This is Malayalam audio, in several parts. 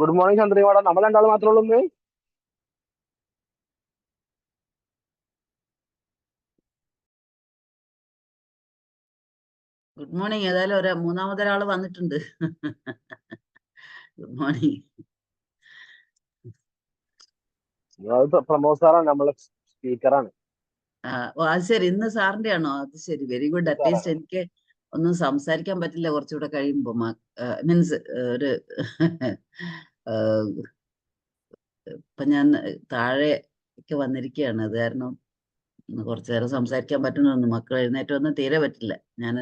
Good morning ചന്ദ്രികോട. നമ്മൾ രണ്ടാൾ മാത്രമേ ഉള്ളൂ ഇന്ന്. Good morning. ഏതായാലും മൂന്നാമതൊരാള് വന്നിട്ടുണ്ട്. Good morning. പ്രമോദ് സാറാണ്, നമ്മളെ സ്പീക്കറാണ്. അത് ശരി, ഇന്ന് സാറിന്റെ ആണോ? അത് ശരി, വെരി ഗുഡ്. അറ്റ്ലീസ്റ്റ് എനിക്ക് ഒന്നും സംസാരിക്കാൻ പറ്റില്ല കുറച്ചുകൂടെ കഴിയുമ്പോ. മീൻസ് ഒരു ഇപ്പൊ ഞാൻ താഴേക്ക് വന്നിരിക്കുകയാണ്. അത് കാരണം കുറച്ചു നേരം സംസാരിക്കാൻ പറ്റുന്നു. മക്കൾ എഴുന്നേറ്റ് വന്ന് തീരെ പറ്റില്ല. ഞാൻ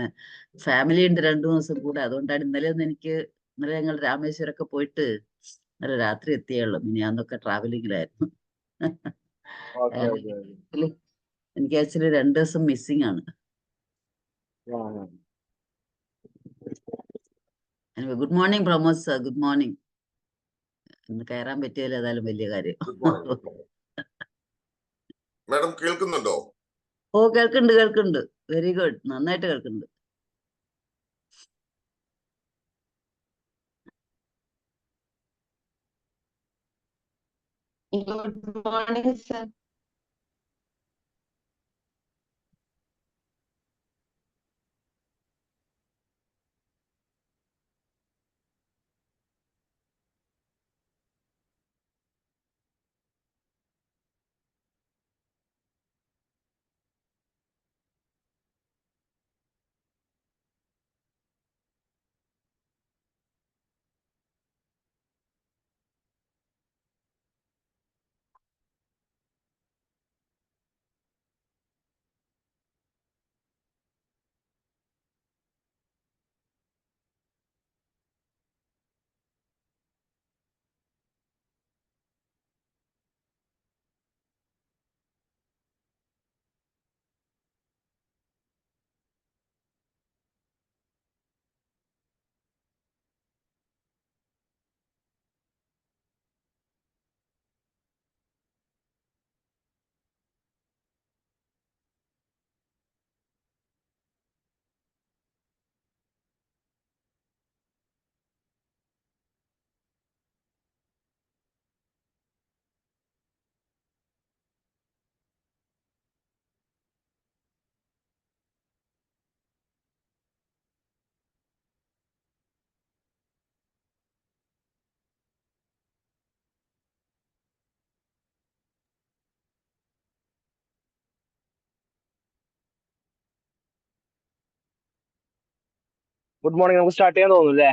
ഫാമിലി ഉണ്ട് 2 ദിവസം കൂടെ. അതുകൊണ്ടാണ് ഇന്നലെ ഞങ്ങൾ രാമേശ്വരമൊക്കെ പോയിട്ട് ഇന്നലെ രാത്രി എത്തിയുള്ളൂ. മിനിയാന്നൊക്കെ ട്രാവലിങ്ങിലായിരുന്നു. എനിക്ക് ആക്ച്വലി 2 ദിവസം മിസ്സിംഗ് ആണ്. Good morning Pramod sir. Good morning. ഇന്ന് കയറാൻ പറ്റിയാലും ഏതായാലും വലിയ കാര്യം. മാഡം കേൾക്കുന്നുണ്ടോ? ഓ, കേൾക്കുന്നുണ്ട്. വെരി ഗുഡ്, നന്നായിട്ട് കേൾക്കുന്നുണ്ട്. Good morning sir. Good morning. നമുക്ക് സ്റ്റാർട്ട് ചെയ്യാൻ തോന്നുന്നു അല്ലേ?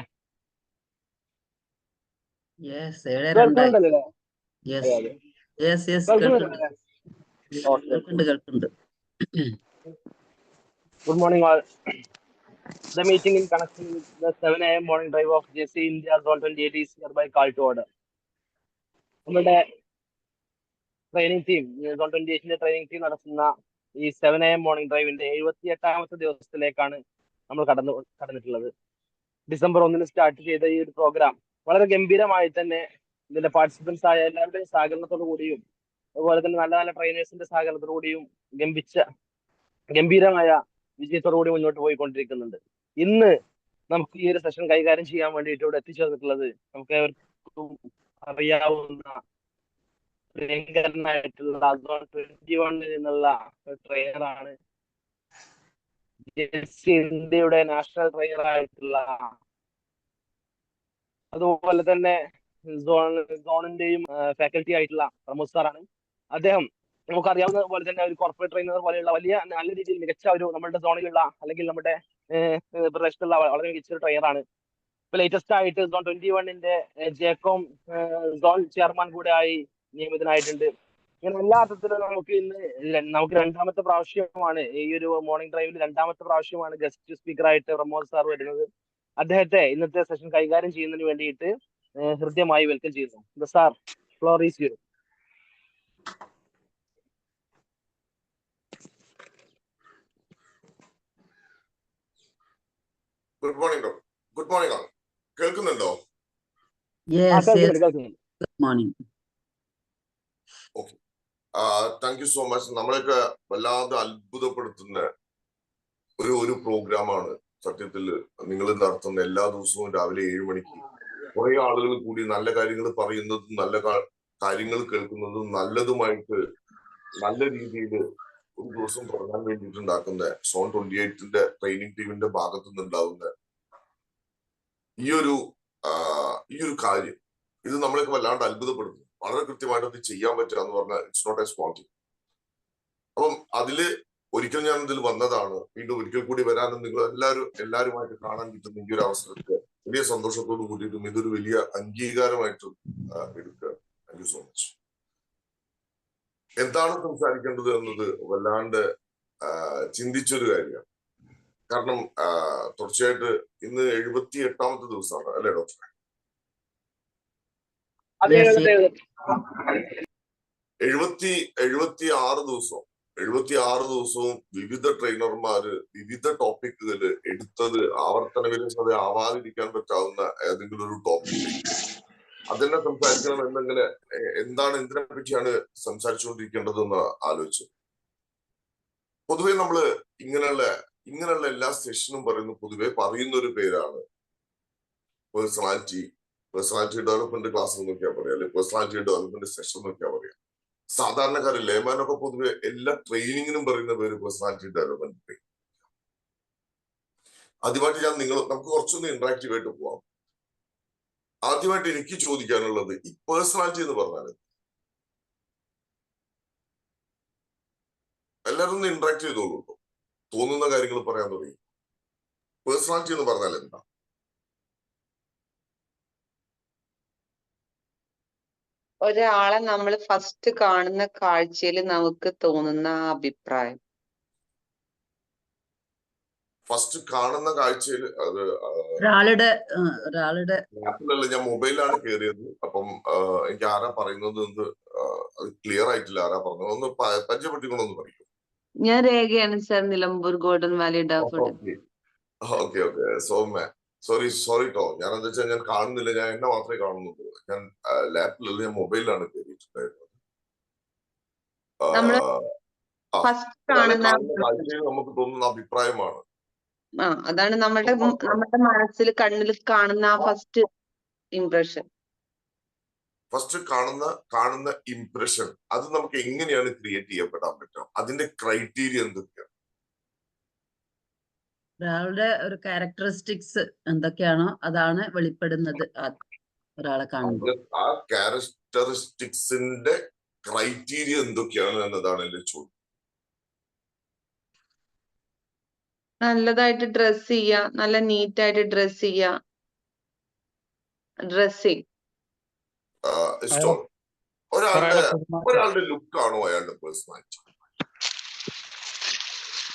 കേൾക്കുന്നുണ്ട്. Good morning all. The meeting in connection with the 7 a.m. morning drive of JC India Zone 28 is hereby called to order. നമ്മുടെ training team, Zone 28 training team നടത്തുന്ന ഈ 7 a.m. മോർണിംഗ് ഡ്രൈവിന്റെ 78ാമത്തെ ദിവസത്തിലേക്കാണ് നമ്മൾ കടന്നിട്ടുള്ളത്. ഡിസംബർ 1 സ്റ്റാർട്ട് ചെയ്ത ഈ ഒരു പ്രോഗ്രാം വളരെ ഗംഭീരമായി തന്നെ ഇതിന്റെ പാർട്ടിസിപ്പൻസ് ആയ എല്ലാവരുടെയും സഹകരണത്തോടു കൂടിയും അതുപോലെ തന്നെ നല്ല നല്ല ട്രെയിനേഴ്സിന്റെ സഹകരണത്തോടു കൂടിയും ഗംഭീരമായ വിജയത്തോടു കൂടി മുന്നോട്ട് പോയിക്കൊണ്ടിരിക്കുന്നുണ്ട്. ഇന്ന് നമുക്ക് ഈ ഒരു സെഷൻ കൈകാര്യം ചെയ്യാൻ വേണ്ടിയിട്ട് ഇവിടെ എത്തിച്ചേർന്നിട്ടുള്ളത് നമുക്ക് ഏവർക്കും അറിയാവുന്ന പ്രിയങ്കരനായിട്ടുള്ള Zone 21 നിന്നുള്ള ട്രെയിനറാണ്. ഇന്ത്യയുടെ നാഷണൽ ട്രെയിനർ ആയിട്ടുള്ള, അതുപോലെ തന്നെ സോണിന്റെയും ഫാക്കൽറ്റി ആയിട്ടുള്ള പ്രമോദ് സാറാണ്. അദ്ദേഹം നമുക്കറിയാവുന്ന പോലെ തന്നെ ഒരു കോർപ്പറേറ്റ് ട്രെയിനർ പോലെയുള്ള വലിയ നല്ല രീതിയിൽ മികച്ച ഒരു നമ്മുടെ സോണിലുള്ള അല്ലെങ്കിൽ നമ്മുടെ പ്രദേശത്തുള്ള വളരെ മികച്ച ട്രെയിനറാണ്. ഇപ്പൊ ലേറ്റസ്റ്റ് ആയിട്ട് Zone 21 ജേക്കോം സോൺ ചെയർമാൻ കൂടെ ആയി നിയമിതനായിട്ടുണ്ട്. ഇങ്ങനെ എല്ലാ അർത്ഥത്തിലും നമുക്ക് രണ്ടാമത്തെ പ്രാവശ്യമാണ് ഈ ഒരു മോർണിംഗ് ഡ്രൈവിൽ രണ്ടാമത്തെ പ്രാവശ്യമാണ് ഗസ്റ്റ് സ്പീക്കർ ആയിട്ട് പ്രമോദ് സാർ വരുന്നത്. അദ്ദേഹത്തെ ഇന്നത്തെ സെഷൻ കൈകാര്യം ചെയ്യുന്നതിന് വേണ്ടിയിട്ട് ഹൃദ്യമായി വെൽക്കം ചെയ്യുന്നു. Sir, floor is you. Good morning. Good morning. കേൾക്കുന്നുണ്ടോ? Okay, thank you so much. നമ്മളൊക്കെ വല്ലാതെ അത്ഭുതപ്പെടുത്തുന്ന ഒരു പ്രോഗ്രാമാണ് സത്യത്തിൽ നിങ്ങൾ നടത്തുന്ന എല്ലാ ദിവസവും രാവിലെ 7 മണിക്ക് കുറെ ആളുകൾ കൂടി നല്ല കാര്യങ്ങൾ പറയുന്നതും നല്ല കാര്യങ്ങൾ കേൾക്കുന്നതും നല്ലതുമായിട്ട് നല്ല രീതിയിൽ ഒരു ദിവസം തുടങ്ങാൻ വേണ്ടിയിട്ടുണ്ടാക്കുന്ന സോൺ 28ന്റെ ട്രെയിനിങ് ടീമിന്റെ ഭാഗത്തു നിന്നുണ്ടാവുന്ന ഈ ഒരു കാര്യം ഇത് നമ്മളെയൊക്കെ വല്ലാണ്ട് അത്ഭുതപ്പെടുന്നു. വളരെ കൃത്യമായിട്ട് അത് ചെയ്യാൻ പറ്റുക എന്ന് പറഞ്ഞാൽ it's not a small thing. അപ്പം അതില് ഒരിക്കൽ ഞാൻ ഇതിൽ വന്നതാണ്, വീണ്ടും ഒരിക്കൽ കൂടി വരാനും നിങ്ങൾ എല്ലാവരുമായിട്ട് കാണാൻ കിട്ടുന്ന ഈ ഒരു അവസരത്തെ വലിയ സന്തോഷത്തോട് കൂടിയിട്ടും ഇതൊരു വലിയ അംഗീകാരമായിട്ടും എടുക്കുക. Thank you so much. എന്താണ് സംസാരിക്കേണ്ടത് എന്നത് വല്ലാണ്ട് ചിന്തിച്ചൊരു കാര്യമാണ്. കാരണം തുടർച്ചയായിട്ട് ഇന്ന് 78ാമത്തെ ദിവസമാണ് അല്ലെ ഡോക്ടർ? 76 ദിവസവും വിവിധ ട്രെയിനർമാര് വിവിധ ടോപ്പിക്കുകൾ എടുത്തത് ആവർത്തന വിരസത ആവാതിരിക്കാൻ പറ്റാവുന്ന ഏതെങ്കിലും ഒരു ടോപ്പിക് അതെന്നെ സംസാരിക്കണം എന്നിങ്ങനെ എന്തിനെ പറ്റിയാണ് സംസാരിച്ചുകൊണ്ടിരിക്കേണ്ടതെന്ന് ആലോചിച്ചു. പൊതുവെ നമ്മള് ഇങ്ങനെയുള്ള എല്ലാ സെഷനും പൊതുവെ പറയുന്ന ഒരു പേരാണ് പേഴ്സണാലിറ്റി ഡെവലപ്മെന്റ് ക്ലാസ് നോക്കിയാൽ പറയാം, അല്ലെങ്കിൽ പേഴ്സണാലിറ്റി ഡെവലപ്മെന്റ് സെഷൻ നോക്കിയാൽ പറയാം. സാധാരണക്കാര് ലേമാനൊക്കെ പൊതുവെ എല്ലാ ട്രെയിനിങ്ങിനും പറയുന്ന പേര് പേഴ്സണാലിറ്റി ഡെവലപ്മെന്റ്. ആദ്യമായിട്ട് നമുക്ക് കുറച്ചൊന്ന് ഇന്ററാക്റ്റീവ് ആയിട്ട് പോവാം. ആദ്യമായിട്ട് എനിക്ക് ചോദിക്കാനുള്ളത് ഈ പേഴ്സണാലിറ്റി എന്ന് പറഞ്ഞാൽ എല്ലാവരും ഒന്ന് ഇന്ററാക്ട് ചെയ്തോളൂ, തോന്നുന്ന കാര്യങ്ങൾ പറയാൻ തുടങ്ങി. പേഴ്സണാലിറ്റി എന്ന് പറഞ്ഞാൽ എന്താ? ഒരാളെ നമ്മൾ ഫസ്റ്റ് കാണുന്ന കാഴ്ചയിൽ നമുക്ക് തോന്നുന്ന അഭിപ്രായം. ഫസ്റ്റ് കാണുന്ന കാഴ്ചയിൽ അത് ഒരാളുടെ ആപ്പിലല്ല, ഞാൻ മൊബൈലാണ് കയറിയത്. അപ്പം എനിക്ക് ആരാ പറയുന്നത് എന്ന് അത് ക്ലിയർ ആയിട്ടില്ല. ആരാ പറഞ്ഞത് ഒന്ന് പരിചയപ്പെട്ടിക്കൊണ്ടൊന്ന് പറയൂ. ഞാൻ രേഖയാണ് sir, Nilambur Golden Valley Daffodil. Okay sorry ടോ. ഞാൻ എന്താ വെച്ചാൽ ഞാൻ കാണുന്നില്ല, ഞാൻ എന്നെ മാത്രമേ കാണുന്നുള്ളൂ. ഞാൻ ലാപ്പിലല്ല, ഞാൻ മൊബൈലിലാണ് കയറിയിട്ടുണ്ടായിരുന്നത്. കാഴ്ചയിൽ നമുക്ക് തോന്നുന്ന അഭിപ്രായമാണ്. അതാണ് നമ്മുടെ മനസ്സിൽ കണ്ണിൽ കാണുന്ന ആ ഫസ്റ്റ് ഇംപ്രഷൻ. കാണുന്ന ഇംപ്രഷൻ അത് നമുക്ക് എങ്ങനെയാണ് ക്രിയേറ്റ് ചെയ്യപ്പെടാൻ പറ്റുക? അതിന്റെ ക്രൈറ്റീരിയ എന്തൊക്കെയാണ്? ഒരാളുടെ ഒരു ക്യാരക്ടറിസ്റ്റിക്സ് എന്തൊക്കെയാണോ അതാണ് വെളിപ്പെടുന്നത് ഒരാളെ കാണുമ്പോൾ. ആ ക്യാരക്ടറിസ്റ്റിക്സിന്റെ ക്രൈറ്റീരിയ എന്തൊക്കെയാണ് എന്നതാണ് എന്റെ ചോദ്യം. നല്ലതായിട്ട് ഡ്രസ് ചെയ്യാ, നല്ല നീറ്റായിട്ട് ഡ്രസ് ചെയ്യാ, ഡ്രസ്സിങ്. ഒരാളുടെ ലുക്കാണോ അയാളുടെ പേഴ്സണാലിറ്റി,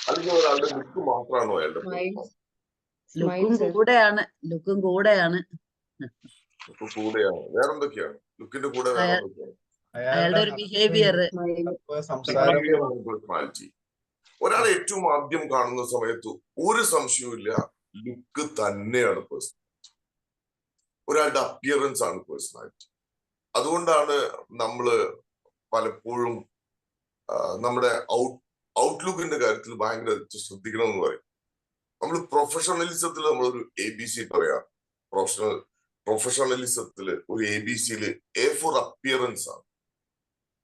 അല്ലെങ്കിൽ ഒരാളുടെ ലുക്ക് മാത്രമാണോ അയാളുടെ പേഴ്സണാലിറ്റി? ലുക്കും കൂടെയാണ്. വേറെന്തൊക്കെയാണ് ലുക്കിന്റെ കൂടെ? വേറെന്തൊക്കെയാണ്? അയാളുടെ ഒരു ബിഹേവിയർ, പേഴ്സണാലിറ്റി. ഒരാളെ ഏറ്റവും ആദ്യം കാണുന്ന സമയത്ത് ഒരു സംശയവുമില്ല, ലുക്ക് തന്നെയാണ് പേഴ്സണാലിറ്റി. ഒരാളുടെ അപ്പിയറൻസ് ആണ് പേഴ്സണാലിറ്റി. അതുകൊണ്ടാണ് നമ്മള് പലപ്പോഴും നമ്മുടെ ഔട്ട്ലുക്കിന്റെ കാര്യത്തിൽ ഭയങ്കര ശ്രദ്ധിക്കണം എന്ന് പറയും. നമ്മൾ പ്രൊഫഷണലിസത്തിൽ നമ്മളൊരു ABC പറയാം. പ്രൊഫഷണലിസത്തില് ഒരു ABCയില് A ഫോർ അപ്പിയറൻസ് ആണ്.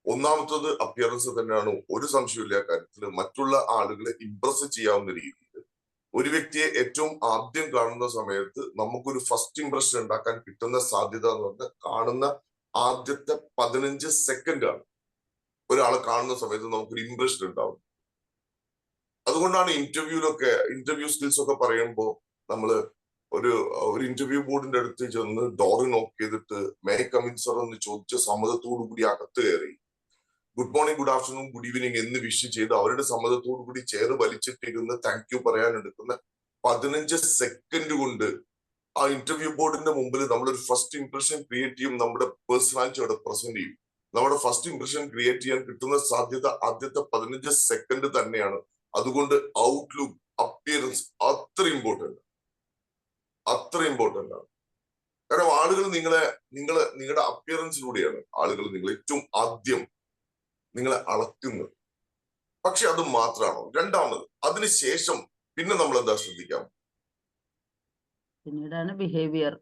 ഒന്നാമത്തത് അപ്പിയറൻസ് തന്നെയാണ്, ഒരു സംശയമില്ല കാര്യത്തിൽ. മറ്റുള്ള ആളുകളെ ഇംപ്രസ് ചെയ്യാവുന്ന രീതിയിൽ ഒരു വ്യക്തിയെ ഏറ്റവും ആദ്യം കാണുന്ന സമയത്ത് നമുക്കൊരു ഫസ്റ്റ് ഇംപ്രഷൻ ഉണ്ടാക്കാൻ കിട്ടുന്ന സാധ്യത എന്ന് പറഞ്ഞാൽ കാണുന്ന ആദ്യത്തെ 15 സെക്കൻഡാണ്. ഒരാളെ കാണുന്ന സമയത്ത് നമുക്കൊരു ഇംപ്രഷൻ ഉണ്ടാവും. അതുകൊണ്ടാണ് ഇന്റർവ്യൂ സ്കിൽസ് ഒക്കെ പറയുമ്പോൾ നമ്മള് ഒരു ഇന്റർവ്യൂ ബോർഡിന്റെ അടുത്ത് ചെന്ന് ഡോറ് നോക്ക് ചെയ്തിട്ട് മേ കം ഇൻ സർ എന്ന് ചോദിച്ച സമ്മതത്തോടു കൂടി അകത്ത് കയറി good morning, good afternoon, good evening എന്ന് വിഷ് ചെയ്ത് അവരുടെ സമ്മതത്തോടു കൂടി ചെയർ വലിച്ചിട്ടിരുന്ന് താങ്ക് യു പറയാൻ എടുക്കുന്ന 15 സെക്കൻഡ് കൊണ്ട് ആ ഇന്റർവ്യൂ ബോർഡിന്റെ മുമ്പിൽ നമ്മളൊരു ഫസ്റ്റ് ഇംപ്രഷൻ ക്രിയേറ്റ് ചെയ്യും, നമ്മുടെ പേഴ്സണാലിറ്റി അവിടെ പ്രസന്റ് ചെയ്യും. നമ്മുടെ ഫസ്റ്റ് ഇംപ്രഷൻ ക്രിയേറ്റ് ചെയ്യാൻ കിട്ടുന്ന സാധ്യത ആദ്യത്തെ 15 സെക്കൻഡ് തന്നെയാണ്. അതുകൊണ്ട് ഔട്ട്ലുക്ക്, അപ്പിയറൻസ് അത്ര ഇമ്പോർട്ടന്റ് ആണ്. കാരണം ആളുകൾ നിങ്ങളുടെ അപ്പിയറൻസിലൂടെയാണ് ആളുകൾ നിങ്ങൾ ഏറ്റവും ആദ്യം നിങ്ങളെ അളക്കുന്നത്. പക്ഷെ അത് മാത്രമാണോ? രണ്ടാമത് അതിനുശേഷം പിന്നെ നമ്മൾ എന്താ ശ്രദ്ധിക്കാം? പിന്നീടാണ് ബിഹേവിയർ.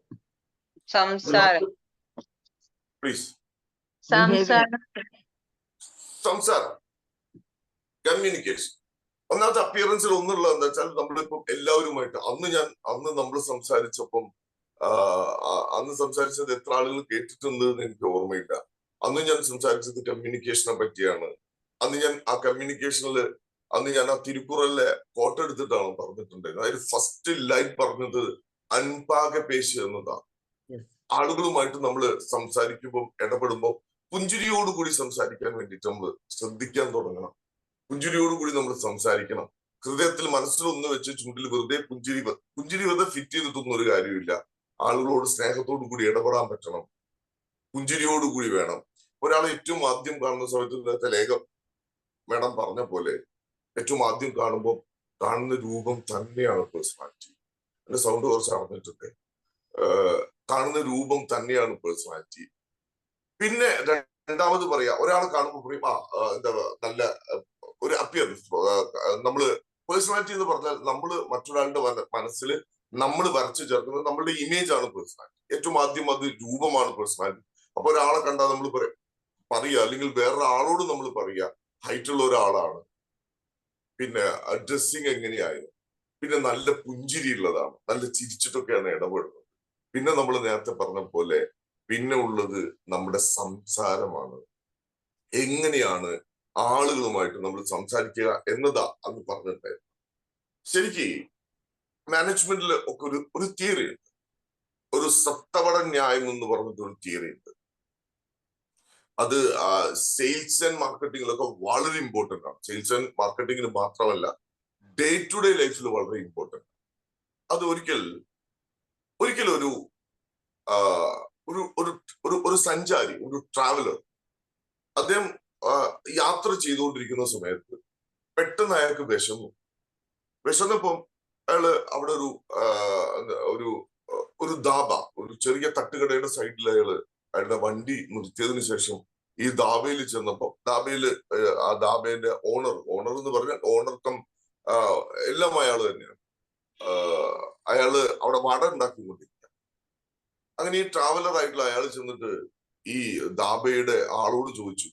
സംസാരം പ്ലീസ്. സംസാരം സംസാരം, കമ്മ്യൂണിക്കേഷൻ. ഒന്നാമത്തെ അപ്പിയറൻസിൽ ഒന്നുള്ളത് എന്താ വെച്ചാൽ നമ്മളിപ്പം എല്ലാവരുമായിട്ട് അന്ന് നമ്മൾ സംസാരിച്ചപ്പം അന്ന് സംസാരിച്ചത് എത്ര ആളുകൾ കേട്ടിട്ടുണ്ട് എന്ന് എനിക്ക് ഓർമ്മയില്ല. അന്ന് ഞാൻ സംസാരിച്ചത് കമ്മ്യൂണിക്കേഷനെ പറ്റിയാണ്. അന്ന് ഞാൻ ആ തിരുക്കുറലിലെ കോട്ട എടുത്തിട്ടാണ് പറഞ്ഞിട്ടുണ്ടായിരുന്നത്. അതിൽ ഫസ്റ്റ് ലൈൻ പറഞ്ഞത് അൻപാക പേശ് എന്നതാണ്. ആളുകളുമായിട്ട് നമ്മൾ സംസാരിക്കുമ്പോൾ ഇടപെടുമ്പോൾ പുഞ്ചിരിയോടുകൂടി സംസാരിക്കാൻ വേണ്ടിയിട്ട് നമ്മൾ ശ്രദ്ധിക്കാൻ തുടങ്ങണം. പുഞ്ചിരിയോടുകൂടി നമ്മൾ സംസാരിക്കണം. ഹൃദയത്തിൽ മനസ്സിലൊന്ന് വെച്ച് ചുണ്ടിൽ വെറുതെ പുഞ്ചിരി വെറുതെ ഫിറ്റ് ചെയ്തിട്ടൊന്നും ഒരു കാര്യമില്ല. ആളുകളോട് സ്നേഹത്തോടു കൂടി ഇടപെടാൻ പറ്റണം. പുഞ്ചിരിയോടുകൂടി വേണം. ഒരാളെ ഏറ്റവും ആദ്യം കാണുന്ന സമയത്ത് ലേഖം മേഡം പറഞ്ഞ പോലെ ഏറ്റവും ആദ്യം കാണുമ്പോൾ കാണുന്ന രൂപം തന്നെയാണ് പേഴ്സണാലിറ്റി. എന്റെ സൗണ്ട് കുറച്ച് അറിഞ്ഞിട്ടുണ്ട്. കാണുന്ന രൂപം തന്നെയാണ് പേഴ്സണാലിറ്റി. പിന്നെ രണ്ടാമത് പറയാ, ഒരാളെ കാണുമ്പോൾ പറയും എന്താ നല്ല ഒരു അപ്പിയറൻസ്. നമ്മള് പേഴ്സണാലിറ്റി എന്ന് പറഞ്ഞാൽ നമ്മള് മറ്റൊരാളുടെ മനസ്സിൽ നമ്മൾ വരച്ചു ചേർക്കുന്നത് നമ്മളുടെ ഇമേജ് ആണ് പേഴ്സണാലിറ്റി. ഏറ്റവും ആദ്യം അത് രൂപമാണ് പേഴ്സണാലിറ്റി. അപ്പൊ ഒരാളെ കണ്ടാൽ നമ്മൾ പറയുക, അല്ലെങ്കിൽ വേറൊരാളോട് നമ്മൾ പറയുക ഹൈറ്റ് ഉള്ള ഒരാളാണ്, പിന്നെ ഡ്രസ്സിങ് എങ്ങനെയായിരുന്നു, പിന്നെ നല്ല പുഞ്ചിരി ഉള്ളതാണ്, നല്ല ചിരിച്ചിട്ടൊക്കെയാണ് ഇടപെടുന്നത്. പിന്നെ നമ്മൾ നേരത്തെ പറഞ്ഞ പോലെ പിന്നെ ഉള്ളത് നമ്മുടെ സംസാരമാണ്. എങ്ങനെയാണ് ആളുകളുമായിട്ട് നമ്മൾ സംസാരിക്കുക എന്നതാ അന്ന് പറഞ്ഞിട്ടുണ്ടായിരുന്നു. ശരിക്ക് മാനേജ്മെന്റിൽ ഒക്കെ ഒരു തിയറി ഉണ്ട്, ഒരു സത്തവട ന്യായം എന്ന് പറഞ്ഞിട്ട് ഒരു തിയറി ഉണ്ട്. അത് സെയിൽസ് ആൻഡ് മാർക്കറ്റിംഗിലൊക്കെ വളരെ ഇമ്പോർട്ടന്റ് ആണ്. സെയിൽസ് ആൻഡ് മാർക്കറ്റിംഗിന് മാത്രമല്ല, ഡേ ടു ഡേ ലൈഫിൽ വളരെ ഇമ്പോർട്ടന്റ്. അത് ഒരിക്കലും ഒരു സഞ്ചാരി, ഒരു ട്രാവലർ, അദ്ദേഹം യാത്ര ചെയ്തുകൊണ്ടിരിക്കുന്ന സമയത്ത് പെട്ടെന്ന് അയാൾക്ക് വിശന്നപ്പം അയാള് അവിടെ ഒരു ധാബ, ഒരു ചെറിയ തട്ടുകടയുടെ സൈഡിൽ അയാളുടെ വണ്ടി നിർത്തിയതിനു ശേഷം ഈ ധാബയിൽ ചെന്നപ്പോ ആ ധാബയുടെ ഓണർ എന്ന് പറഞ്ഞാൽ ഓണർക്കം എല്ലാം അയാള് തന്നെയാണ്. അയാള് അവിടെ വട ഉണ്ടാക്കിക്കൊണ്ടിരിക്കുക. അങ്ങനെ ഈ ട്രാവലർ ആയിട്ടുള്ള അയാൾ ചെന്നിട്ട് ഈ ധാബയുടെ ആളോട് ചോദിച്ചു,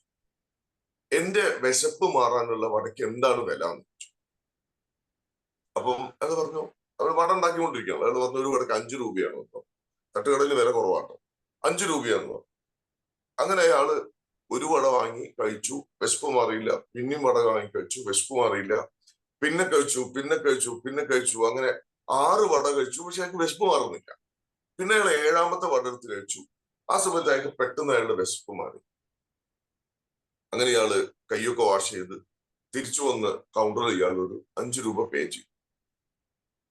എന്റെ വിശപ്പ് മാറാനുള്ള വടക്ക് എന്താണ് വില എന്ന് ചോദിച്ചു. അപ്പം അത് പറഞ്ഞു, അവർ വട ഉണ്ടാക്കിക്കൊണ്ടിരിക്കുകയാണ്. അയാൾ പറഞ്ഞു ഒരു വടക്ക് 5 രൂപയാണ് കേട്ടോ, തട്ടുകടയിൽ വില കുറവാട്ടോ, 5 രൂപയാണെന്ന് പറഞ്ഞു. അങ്ങനെ അയാള് ഒരു വട വാങ്ങി കഴിച്ചു, വിശപ്പ് മാറിയില്ല. പിന്നെയും വട വാങ്ങി കഴിച്ചു, വിശപ്പ് മാറിയില്ല. പിന്നെ കഴിച്ചു. അങ്ങനെ 6 വട കഴിച്ചു. പക്ഷെ അയാൾക്ക് വിശപ്പ് മാറുന്നില്ല. പിന്നെ അയാൾ 7ാമത്തെ വട എടുത്ത് കഴിച്ചു. ആ സമയത്ത് അയാൾക്ക് പെട്ടെന്ന് അയാളുടെ വിശപ്പ് മാറി. അങ്ങനെ ഇയാള് കൈയൊക്കെ വാഷ് ചെയ്ത് തിരിച്ചു വന്ന് കൗണ്ടറിൽ ഇയാൾ ഒരു 5 രൂപ പേ ചെയ്തു.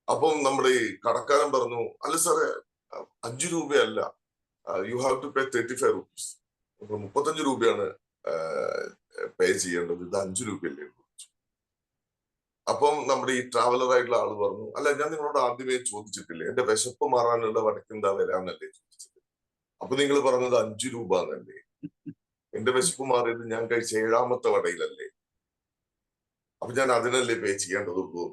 അപ്പം നമ്മുടെ ഈ കടക്കാരൻ പറഞ്ഞു, അല്ല സാറേ 5 രൂപയല്ല, you have to pay 35 rupees. 35 രൂപയാണ് പേ ചെയ്യേണ്ടത്, ഇത് 5 രൂപയല്ലേ. അപ്പം നമ്മുടെ ഈ ട്രാവലർ ആയിട്ടുള്ള ആള് പറഞ്ഞു, അല്ല ഞാൻ നിങ്ങളോട് ആദ്യമേ ചോദിച്ചിട്ടില്ലേ എന്റെ വിശപ്പ് മാറാനുള്ള വടക്ക് എന്താ വരാന്നല്ലേ ചോദിച്ചത്, അപ്പൊ നിങ്ങൾ പറഞ്ഞത് 5 രൂപ എന്നല്ലേ. എന്റെ വിശപ്പ് മാറിയത് ഞാൻ കഴിച്ച 7ാമത്തെ വടയിലല്ലേ, അപ്പൊ ഞാൻ അതിനല്ലേ പേ ചെയ്യേണ്ടതുള്ളൂ.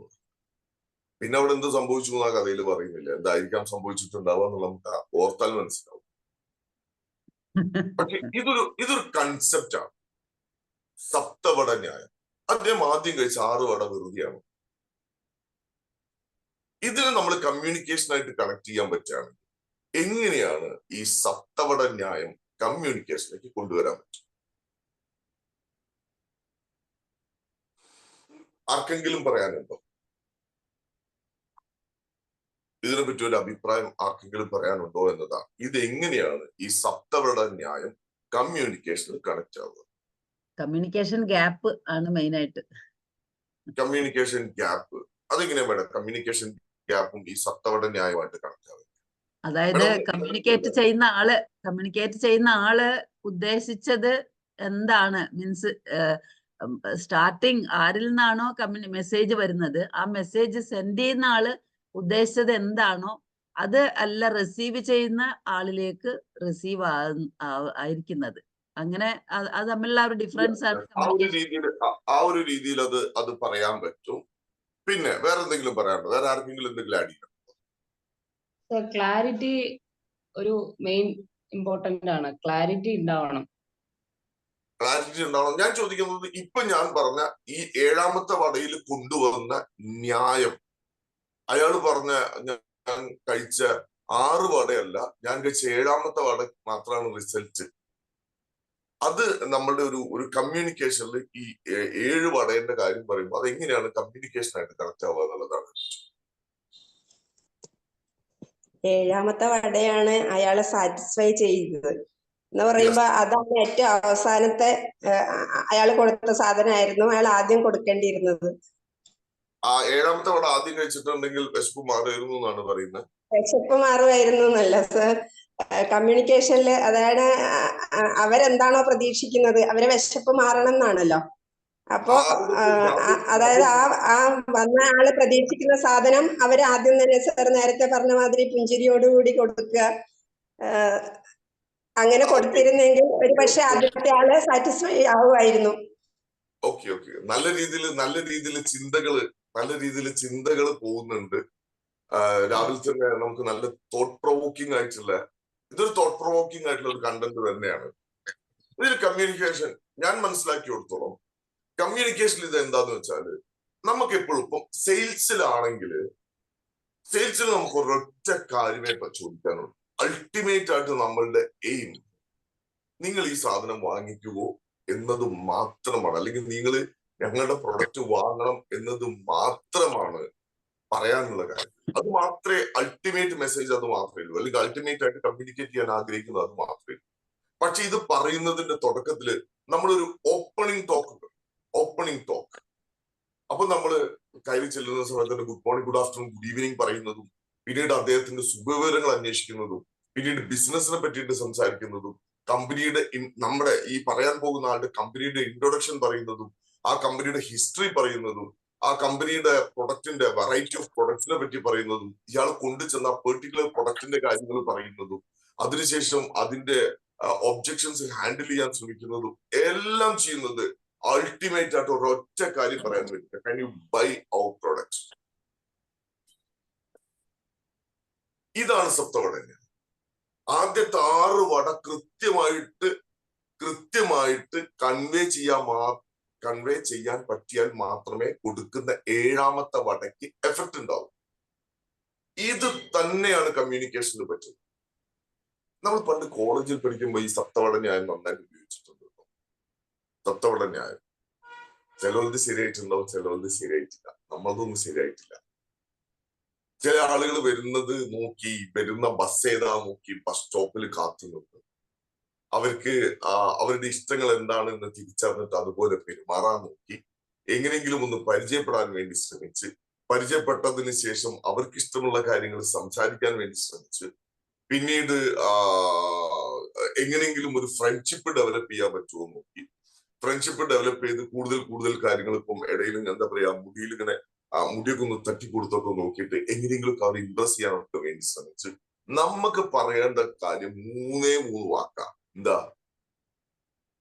പിന്നെ അവിടെ എന്ത് സംഭവിച്ചു എന്ന് ആ കഥയിൽ പറയുന്നില്ല. എന്തായിരിക്കാം സംഭവിച്ചിട്ടുണ്ടാവുക എന്നുള്ള നമുക്ക് ഓർത്താൽ മനസ്സിലാവും. പക്ഷെ ഇതൊരു കൺസെപ്റ്റാണ്, സപ്തവട ന്യായം. അദ്ദേഹം ആദ്യം കഴിച്ച 6 വട വെറുതെയാണ്. ഇതിനെ നമ്മൾ കമ്മ്യൂണിക്കേഷനായിട്ട് കണക്ട് ചെയ്യാൻ പറ്റുകയാണെങ്കിൽ എങ്ങനെയാണ് ഈ സപ്തവട ന്യായം കമ്മ്യൂണിക്കേഷനിലേക്ക് കൊണ്ടുവരാൻ പറ്റും? ആർക്കെങ്കിലും പറയാനുണ്ടോ? ഇതിനെപ്പറ്റി ഒരു അഭിപ്രായം ആർക്കെങ്കിലും പറയാനുണ്ടോ എന്നതാണ്. ഇതെങ്ങനെയാണ് ഈ സപ്തവട ന്യായം കമ്മ്യൂണിക്കേഷനിൽ കണക്ട് ആവുക? കമ്മ്യൂണിക്കേഷൻ ഗ്യാപ്പ് ആണ് മെയിൻ ആയിട്ട്. കമ്മ്യൂണിക്കേഷൻ ഗ്യാപ്പ് അതെങ്ങനെയാ വേണം? കമ്മ്യൂണിക്കേഷൻ ഗ്യാപ്പും ഈ സപ്തവട ന്യായമായിട്ട് കണക്ട് ആവുക. അതായത് കമ്മ്യൂണിക്കേറ്റ് ചെയ്യുന്ന ആള് ഉദ്ദേശിച്ചത് എന്താണ്, മീൻസ് സ്റ്റാർട്ടിങ് ആരിൽ നിന്നാണോ മെസ്സേജ് വരുന്നത്, ആ മെസ്സേജ് സെൻഡ് ചെയ്യുന്ന ആള് ഉദ്ദേശിച്ചത് എന്താണോ അത് അല്ല റിസീവ് ചെയ്യുന്ന ആളിലേക്ക് റിസീവ് ആയിരിക്കുന്നത്. അങ്ങനെ അത് തമ്മിലുള്ള ഒരു ഡിഫറൻസ് ആണ്. ആ ഒരു രീതിയിൽ അത് പറയാൻ പറ്റും. പിന്നെ വേറെ എന്തെങ്കിലും പറയാനുണ്ടോ? വേറെ ആർക്കെങ്കിലും എന്തെങ്കിലും ആഡ് ചെയ്യാം? ക്ലാരിറ്റി ഒരു മെയിൻ ഇമ്പോർട്ടന്റ് ആണ്. ക്ലാരിറ്റി ഉണ്ടാവണം. ക്ലാരിറ്റി ഉണ്ടാവണം. ഞാൻ ചോദിക്കുന്നത് ഇപ്പൊ ഞാൻ പറഞ്ഞ ഈ 7ാമത്തെ വടയിൽ കൊണ്ടുവന്ന ന്യായം, അയാൾ പറഞ്ഞ ഞാൻ കഴിച്ച 6 വടയല്ല, ഞാൻ കഴിച്ച 7ാമത്തെ വട മാത്രമാണ് റിസൾട്ട്. അത് നമ്മളുടെ ഒരു കമ്മ്യൂണിക്കേഷനിൽ ഈ 7 വടയുടെ കാര്യം പറയുമ്പോൾ അത് എങ്ങനെയാണ് കമ്മ്യൂണിക്കേഷൻ ആയിട്ട് കറക്റ്റ് ആവുക എന്നുള്ളതാണ്. 7ാമത്തെ വടയാണ് അയാളെ സാറ്റിസ്ഫൈ ചെയ്യുന്നത് എന്ന് പറയുമ്പോ അതാണ് ഏറ്റവും അവസാനത്തെ അയാൾ കൊടുത്ത സാധനമായിരുന്നു അയാൾ ആദ്യം കൊടുക്കേണ്ടിയിരുന്നത്. ആ 7ാമത്തെ വട ആദ്യം കഴിച്ചിട്ടുണ്ടെങ്കിൽ വിശപ്പ് മാറുമായിരുന്നു എന്നാണ് പറയുന്നത്. വിശപ്പ് മാറുമായിരുന്നു എന്നല്ല സർ, കമ്മ്യൂണിക്കേഷനിൽ അതായത് അവരെന്താണോ പ്രതീക്ഷിക്കുന്നത് അവരെ വിശപ്പ് മാറണം എന്നാണല്ലോ. അപ്പോ അതായത് ആ വന്ന ആള് പ്രതീക്ഷിക്കുന്ന സാധനം അവര് ആദ്യം തന്നെ സർ നേരത്തെ പറഞ്ഞ മാതിരി പുഞ്ചിരിയോടുകൂടി കൊടുക്കുക. അങ്ങനെ കൊടുത്തിരുന്നെങ്കിൽ ഒരു പക്ഷെ ആദ്യത്തെ ആള് സാറ്റിസ്ഫൈ ആവുമായിരുന്നു. ഓക്കെ ഓക്കെ, നല്ല രീതിയിൽ ചിന്തകള് പോകുന്നുണ്ട്. രാവിലെ തന്നെ നമുക്ക് നല്ല തോട്ട് പ്രൊവോക്കിംഗ് ആയിട്ടുള്ള, ഇതൊരു തോട്ട് പ്രൊവോക്കിംഗ് ആയിട്ടുള്ള ഒരു കണ്ടന്റ് തന്നെയാണ്. ഇതിൽ കമ്മ്യൂണിക്കേഷൻ ഞാൻ മനസ്സിലാക്കി കൊടുത്തോളം കമ്മ്യൂണിക്കേഷൻ ഇത് എന്താന്ന് വെച്ചാല് നമുക്ക് എപ്പോഴും ഇപ്പം സെയിൽസിൽ നമുക്ക് ഒരൊറ്റ കാര്യമേ ചോദിക്കാനുള്ളൂ. അൾട്ടിമേറ്റ് ആയിട്ട് നമ്മളുടെ എയിം നിങ്ങൾ ഈ സാധനം വാങ്ങിക്കുവോ എന്നത് മാത്രമാണ്, അല്ലെങ്കിൽ നിങ്ങൾ ഞങ്ങളുടെ പ്രൊഡക്റ്റ് വാങ്ങണം എന്നത് മാത്രമാണ് പറയാനുള്ള കാര്യം. അത് മാത്രമേ അൾട്ടിമേറ്റ് മെസ്സേജ്, അത് മാത്രമേ ഉള്ളൂ. അല്ലെങ്കിൽ അൾട്ടിമേറ്റ് ആയിട്ട് കമ്മ്യൂണിക്കേറ്റ് ചെയ്യാൻ ആഗ്രഹിക്കുന്നത് അത് മാത്രമേ ഉള്ളൂ. പക്ഷെ ഇത് പറയുന്നതിന്റെ തുടക്കത്തില് നമ്മളൊരു ഓപ്പണിംഗ് ടോക്ക് അപ്പൊ നമ്മള് കയറി ചെല്ലുന്ന സമയത്ത് good morning, good afternoon, good evening പറയുന്നതും, പിന്നീട് അദ്ദേഹത്തിന്റെ സുഖവിവരങ്ങൾ അന്വേഷിക്കുന്നതും, പിന്നീട് ബിസിനസിനെ പറ്റിയിട്ട് സംസാരിക്കുന്നതും, കമ്പനിയുടെ നമ്മുടെ ഈ പറയാൻ പോകുന്ന ആളുടെ കമ്പനിയുടെ ഇൻട്രൊഡക്ഷൻ പറയുന്നതും, ആ കമ്പനിയുടെ ഹിസ്റ്ററി പറയുന്നതും, ആ കമ്പനിയുടെ പ്രൊഡക്റ്റിന്റെ വെറൈറ്റി ഓഫ് പ്രൊഡക്ട്സിനെ പറ്റി പറയുന്നതും, ഇയാൾ കൊണ്ടുചെന്ന പെർട്ടിക്കുലർ പ്രൊഡക്റ്റിന്റെ കാര്യങ്ങൾ പറയുന്നതും, അതിനുശേഷം അതിന്റെ ഒബ്ജക്ഷൻസ് ഹാൻഡിൽ ചെയ്യാൻ ശ്രമിക്കുന്നതും എല്ലാം ചെയ്യുന്നത് അൾട്ടിമേറ്റ് ആയിട്ട് ഒരൊറ്റ കാര്യം പറയാൻ വേണ്ടി, can you buy our product. ഇതാണ് സപ്തവട. ആദ്യത്തെ 6 വട കൃത്യമായിട്ട് കൺവേ ചെയ്യാൻ പറ്റിയാൽ മാത്രമേ കൊടുക്കുന്ന 7ാമത്തെ വടയ്ക്ക് എഫക്ട് ഉണ്ടാവും. ഇത് തന്നെയാണ് കമ്മ്യൂണിക്കേഷന് പറ്റുന്നത്. നമ്മൾ പണ്ട് കോളേജിൽ പഠിക്കുമ്പോൾ ഈ സപ്തവട ന്യായം നന്നായിട്ട് ഉപയോഗിച്ചിട്ടുണ്ട്. സപ്തവട ന്യായം ചിലവത് ശരിയായിട്ടുണ്ടാവും, ചിലവത് ശരിയായിട്ടില്ല. നമ്മളതൊന്നും ശരിയായിട്ടില്ല. ചില ആളുകൾ വരുന്ന ബസ് ഏതാ നോക്കി ബസ് സ്റ്റോപ്പിൽ കാത്തു നിന്ന് അവർക്ക് അവരുടെ ഇഷ്ടങ്ങൾ എന്താണെന്ന് തിരിച്ചറിഞ്ഞിട്ട് അതുപോലെ പെരുമാറാൻ നോക്കി, എങ്ങനെയെങ്കിലും ഒന്ന് പരിചയപ്പെടാൻ വേണ്ടി ശ്രമിച്ച്, പരിചയപ്പെട്ടതിന് ശേഷം അവർക്ക് ഇഷ്ടമുള്ള കാര്യങ്ങൾ സംസാരിക്കാൻ വേണ്ടി ശ്രമിച്ച്, പിന്നീട് എങ്ങനെയെങ്കിലും ഒരു ഫ്രണ്ട്ഷിപ്പ് ഡെവലപ്പ് ചെയ്യാൻ പറ്റുമോ നോക്കി, ഫ്രണ്ട്ഷിപ്പ് ഡെവലപ്പ് ചെയ്ത് കൂടുതൽ കാര്യങ്ങൾ ഇപ്പം ഇടയിലും എന്താ പറയാ മുടിയിലിങ്ങനെ മുടിയൊക്കെ ഒന്ന് തട്ടിക്കൊടുത്തൊക്കെ നോക്കിയിട്ട് എങ്ങനെയെങ്കിലും അവർ ഇംപ്രസ് ചെയ്യാനൊക്കെ വേണ്ടി ശ്രമിച്ച് നമുക്ക് പറയേണ്ട കാര്യം 3 വാക്കാ. എന്താ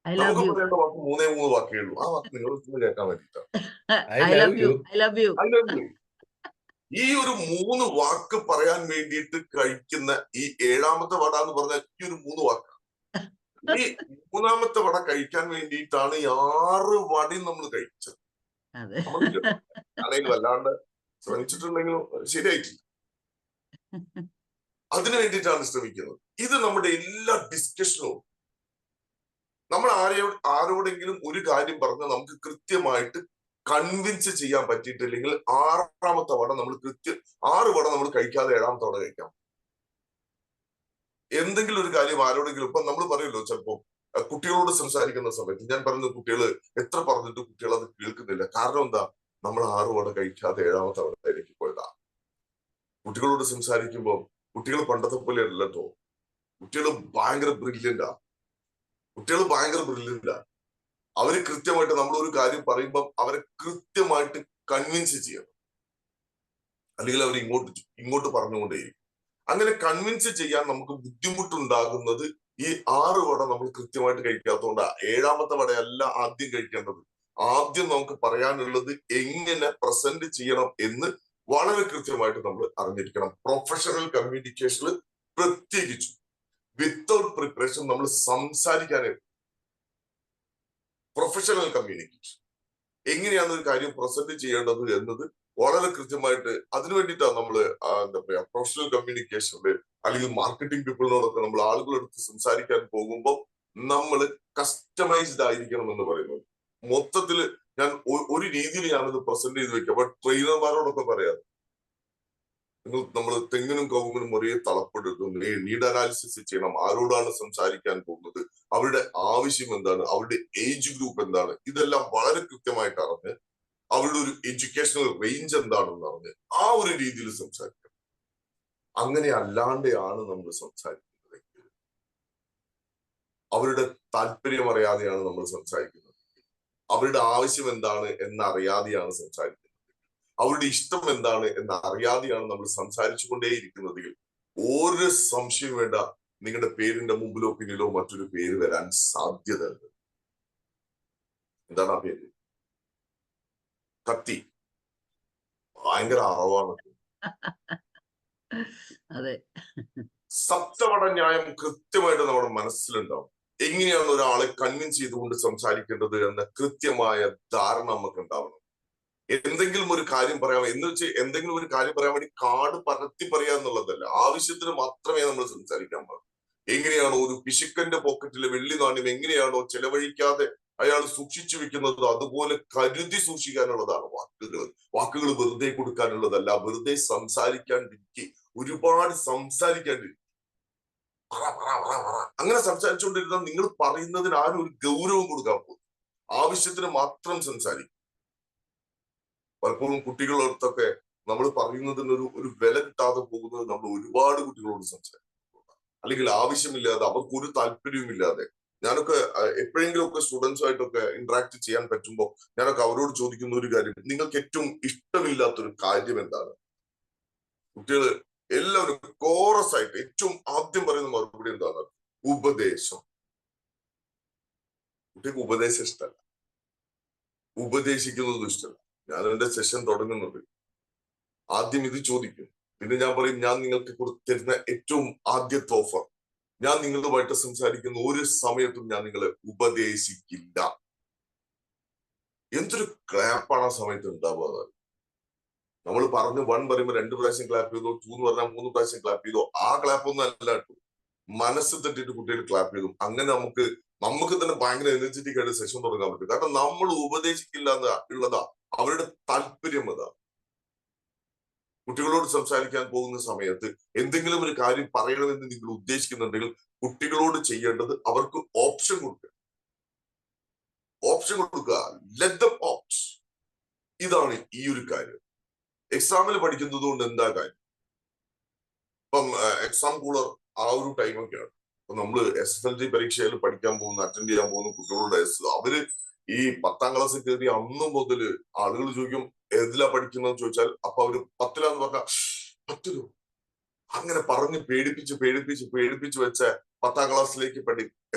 നമുക്ക് പറയേണ്ട വാക്ക് 3 വാക്കേ ഉള്ളൂ. ആ വാക്ക് നിങ്ങൾ കേൾക്കാൻ വേണ്ടിയിട്ടാണ്. ഈ ഒരു 3 വാക്ക് പറയാൻ വേണ്ടിയിട്ട് കഴിക്കുന്ന ഈ 7ാമത്തെ വട എന്ന് പറഞ്ഞാൽ ഈ ഒരു 3 വാക്കാണ്. ഈ 3ാമത്തെ വട കഴിക്കാൻ വേണ്ടിയിട്ടാണ് ഈ 6 വടയും നമ്മൾ കഴിച്ചത്. ആണെങ്കിലും വല്ലാണ്ട് ശ്രമിച്ചിട്ടുണ്ടെങ്കിലും ശരിയായിട്ടില്ല. അതിനു വേണ്ടിയിട്ടാണ് ശ്രമിക്കുന്നത്. ഇത് നമ്മുടെ എല്ലാ ഡിസ്കഷനും നമ്മൾ ആരോടെങ്കിലും ഒരു കാര്യം പറഞ്ഞ് നമുക്ക് കൃത്യമായിട്ട് കൺവിൻസ് ചെയ്യാൻ പറ്റിയിട്ടില്ലെങ്കിൽ 6ാമത്തെ വട നമ്മൾ 6 വട നമ്മൾ കഴിക്കാതെ 7ാമത്തെ വട കഴിക്കാം. എന്തെങ്കിലും ഒരു കാര്യം ആരോടെങ്കിലും ഇപ്പൊ നമ്മൾ പറയുമല്ലോ, ചിലപ്പോ കുട്ടികളോട് സംസാരിക്കുന്ന സമയത്ത് ഞാൻ പറയുന്നത് കുട്ടികൾ എത്ര പറഞ്ഞിട്ട് കുട്ടികൾ അത് കേൾക്കുന്നില്ല. കാരണം എന്താ? നമ്മൾ 6 വട കഴിക്കാതെ 7ാമത്തെ വടയിലേക്ക് പോയതാ. കുട്ടികളോട് സംസാരിക്കുമ്പോൾ കുട്ടികൾ പണ്ടത്തെ പോലെ അല്ലല്ലോ. കുട്ടികൾ ഭയങ്കര ബ്രില്യന്റാ. അവര് കൃത്യമായിട്ട് നമ്മൾ ഒരു കാര്യം പറയുമ്പോൾ അവരെ കൃത്യമായിട്ട് കൺവിൻസ് ചെയ്യണം, അല്ലെങ്കിൽ അവർ ഇങ്ങോട്ട് പറഞ്ഞുകൊണ്ടേയിരിക്കും. അങ്ങനെ കൺവിൻസ് ചെയ്യാൻ നമുക്ക് ബുദ്ധിമുട്ടുണ്ടാകുന്നത് ഈ 6 വട നമ്മൾ കൃത്യമായിട്ട് കഴിക്കാത്തതുകൊണ്ടാണ്. 7ാമത്തെ വടയല്ല ആദ്യം കഴിക്കേണ്ടത്. ആദ്യം നമുക്ക് പറയാനുള്ളത് എങ്ങനെ പ്രസന്റ് ചെയ്യണം എന്ന് വളരെ കൃത്യമായിട്ട് നമ്മൾ അറിഞ്ഞിരിക്കണം. പ്രൊഫഷണൽ കമ്മ്യൂണിക്കേഷനിൽ പ്രത്യേകിച്ചു വിത്തൗട്ട് പ്രിപ്പറേഷൻ നമ്മൾ സംസാരിക്കാനേ. പ്രൊഫഷണൽ കമ്മ്യൂണിക്കേഷൻ, എങ്ങനെയാണ് ഒരു കാര്യം പ്രസന്റ് ചെയ്യേണ്ടത് എന്നത് വളരെ കൃത്യമായിട്ട് അതിനു വേണ്ടിയിട്ടാണ് നമ്മൾ എന്താ പറയാ പ്രൊഫഷണൽ കമ്മ്യൂണിക്കേഷനിൽ അല്ലെങ്കിൽ മാർക്കറ്റിംഗ് പീപ്പിളിനോടൊക്കെ നമ്മൾ ആളുകളെടുത്ത് സംസാരിക്കാൻ പോകുമ്പോൾ നമ്മൾ കസ്റ്റമൈസ്ഡ് ആയിരിക്കണം എന്ന് പറയുന്നത്. മൊത്തത്തിൽ ഞാൻ ഒരു രീതിയിൽ ഞാനത് പ്രസന്റ് ചെയ്ത് വെക്കാം. അപ്പൊ ട്രെയിനർമാരോടൊക്കെ പറയാം, നമ്മൾ തെങ്ങിനും കവുങ്ങിനും ഒരേ തളപ്പെടുത്തും, നീഡ് അനാലിസിസ് ചെയ്യണം, ആരോടാണ് സംസാരിക്കാൻ പോകുന്നത്, അവരുടെ ആവശ്യം എന്താണ്, അവരുടെ ഏജ് ഗ്രൂപ്പ് എന്താണ്, ഇതെല്ലാം വളരെ കൃത്യമായിട്ട് അറിഞ്ഞ് അവരുടെ ഒരു എഡ്യൂക്കേഷണൽ റേഞ്ച് എന്താണെന്ന് അറിഞ്ഞ് ആ ഒരു രീതിയിൽ സംസാരിക്കണം. അങ്ങനെ അല്ലാതെയാണ് നമ്മൾ സംസാരിക്കുന്നത്, അവരുടെ താല്പര്യം അറിയാതെയാണ് നമ്മൾ സംസാരിക്കുന്നത്, അവരുടെ ആവശ്യം എന്താണ് എന്നറിയാതെയാണ് സംസാരിക്കുന്നത്, അവരുടെ ഇഷ്ടം എന്താണ് എന്ന് അറിയാതെയാണ് നമ്മൾ സംസാരിച്ചു കൊണ്ടേയിരിക്കുന്നതെങ്കിൽ ഒരു സംശയം വേണ്ട, നിങ്ങളുടെ പേരിന്റെ മുമ്പിലോ പിന്നിലോ മറ്റൊരു പേര് വരാൻ സാധ്യതയുണ്ട്. എന്താണ് ആ പേര്? കത്തി. ഭയങ്കര അറവാണ്. അതെ. സപ്തവട ന്യായം കൃത്യമായിട്ട് നമ്മുടെ മനസ്സിലുണ്ടാവും. എങ്ങനെയാണ് ഒരാളെ കൺവിൻസ് ചെയ്തുകൊണ്ട് സംസാരിക്കേണ്ടത് എന്ന കൃത്യമായ ധാരണ നമുക്ക് ഉണ്ടാവണം. എന്തെങ്കിലും ഒരു കാര്യം പറയാം എന്ന് വെച്ചാൽ എന്തെങ്കിലും ഒരു കാര്യം പറയാൻ വേണ്ടി കാട് പരത്തി പറയാ എന്നുള്ളതല്ല, ആവശ്യത്തിന് മാത്രമേ നമ്മൾ സംസാരിക്കാൻ പാടുള്ളൂ. എങ്ങനെയാണോ ഒരു പിശുക്കന്റെ പോക്കറ്റിലെ വെള്ളി നാണ്യം എങ്ങനെയാണോ ചെലവഴിക്കാതെ അയാൾ സൂക്ഷിച്ചു വെക്കുന്നത്, അതുപോലെ കരുതി സൂക്ഷിക്കാനുള്ളതാണ് വാക്കുകൾ. വാക്കുകൾ വെറുതെ കൊടുക്കാനുള്ളതല്ല, വെറുതെ സംസാരിക്കാണ്ടിരിക്കുക, ഒരുപാട് സംസാരിക്കാണ്ടിരിക്കുക. അങ്ങനെ സംസാരിച്ചുകൊണ്ടിരുന്നാൽ നിങ്ങൾ പറയുന്നതിന് ആരും ഒരു ഗൗരവം കൊടുക്കാൻ പോകും. ആവശ്യത്തിന് മാത്രം സംസാരിക്കും. പലപ്പോഴും കുട്ടികളടുത്തൊക്കെ നമ്മൾ പറയുന്നതിന് ഒരു വില കിട്ടാതെ പോകുന്നത് നമ്മൾ ഒരുപാട് കുട്ടികളോട് സംസാരിക്കും, അല്ലെങ്കിൽ ആവശ്യമില്ലാതെ അവർക്ക് ഒരു താല്പര്യവുമില്ലാതെ. ഞാനൊക്കെ എപ്പോഴെങ്കിലും ഒക്കെ സ്റ്റുഡൻസുമായിട്ടൊക്കെ ഇന്ററാക്ട് ചെയ്യാൻ പറ്റുമ്പോൾ ഞാനൊക്കെ അവരോട് ചോദിക്കുന്ന ഒരു കാര്യം, നിങ്ങൾക്ക് ഏറ്റവും ഇഷ്ടമില്ലാത്തൊരു കാര്യം എന്താണ്? കുട്ടികൾ എല്ലാവരും കോറസ് ആയിട്ട് ഏറ്റവും ആദ്യം പറയുന്ന മറുപടി എന്താണ്? ഉപദേശം. കുട്ടിക്ക് ഉപദേശം ഇഷ്ടമല്ല, ഉപദേശിക്കുന്നതും ഇഷ്ടമല്ല. ഞാൻ എന്റെ സെഷൻ തുടങ്ങുന്നത് ആദ്യം ഇത് ചോദിക്കും, പിന്നെ ഞാൻ പറയും, ഞാൻ നിങ്ങൾക്ക് തരുന്ന ഏറ്റവും ആദ്യത്തെ ഓഫർ, ഞാൻ നിങ്ങളുമായിട്ട് സംസാരിക്കുന്ന ഒരു സമയത്തും ഞാൻ നിങ്ങളെ ഉപദേശിക്കില്ല. എന്തൊരു ക്ലാപ്പാണ് ആ സമയത്ത് ഉണ്ടാവുക. നമ്മൾ പറഞ്ഞു 1 പറയുമ്പോൾ 2 പ്രാവശ്യം ക്ലാപ്പ് ചെയ്തോ, 2 എന്ന് പറഞ്ഞാൽ 3 പ്രാവശ്യം ക്ലാപ്പ് ചെയ്തോ, ആ ക്ലാപ്പ് ഒന്നും അല്ല കേട്ടോ, മനസ്സ് തട്ടിയിട്ട് കുട്ടികൾ ക്ലാപ്പ് ചെയ്തു. അങ്ങനെ നമുക്ക് തന്നെ ഭയങ്കര എനർജറ്റിക് ആയിട്ട് സെഷൻ തുടങ്ങാൻ പറ്റും. കാരണം നമ്മൾ ഉപദേശിക്കില്ല ഉള്ളതാ അവരുടെ താല്പര്യം. അതാ കുട്ടികളോട് സംസാരിക്കാൻ പോകുന്ന സമയത്ത് എന്തെങ്കിലും ഒരു കാര്യം പറയണമെന്ന് നിങ്ങൾ ഉദ്ദേശിക്കുന്നുണ്ടെങ്കിൽ കുട്ടികളോട് ചെയ്യേണ്ടത് അവർക്ക് ഓപ്ഷൻ കൊടുക്കുക. Let them opt. ഇതാണ് ഈ ഒരു കാര്യം. എക്സാമിൽ പഠിക്കുന്നത് കൊണ്ട് എന്താ കാര്യം? ഇപ്പം എക്സാം കൂളർ ആ ഒരു ടൈമൊക്കെയാണ്. അപ്പൊ നമ്മള് SSLC പരീക്ഷയിൽ പഠിക്കാൻ പോകുന്ന അറ്റൻഡ് ചെയ്യാൻ പോകുന്ന കുട്ടികളുടെ അവര് ഈ 10ാം ക്ലാസ്സിൽ കയറി അന്ന് മുതൽ ആളുകൾ ചോദിക്കും ഏതിലാ പഠിക്കുന്നതെന്ന് ചോദിച്ചാൽ, അപ്പൊ അവര് 10ലാന്ന് പറഞ്ഞാൽ 10ലോ അങ്ങനെ പറഞ്ഞ് പേടിപ്പിച്ച് വെച്ച 10ാം ക്ലാസ്സിലേക്ക്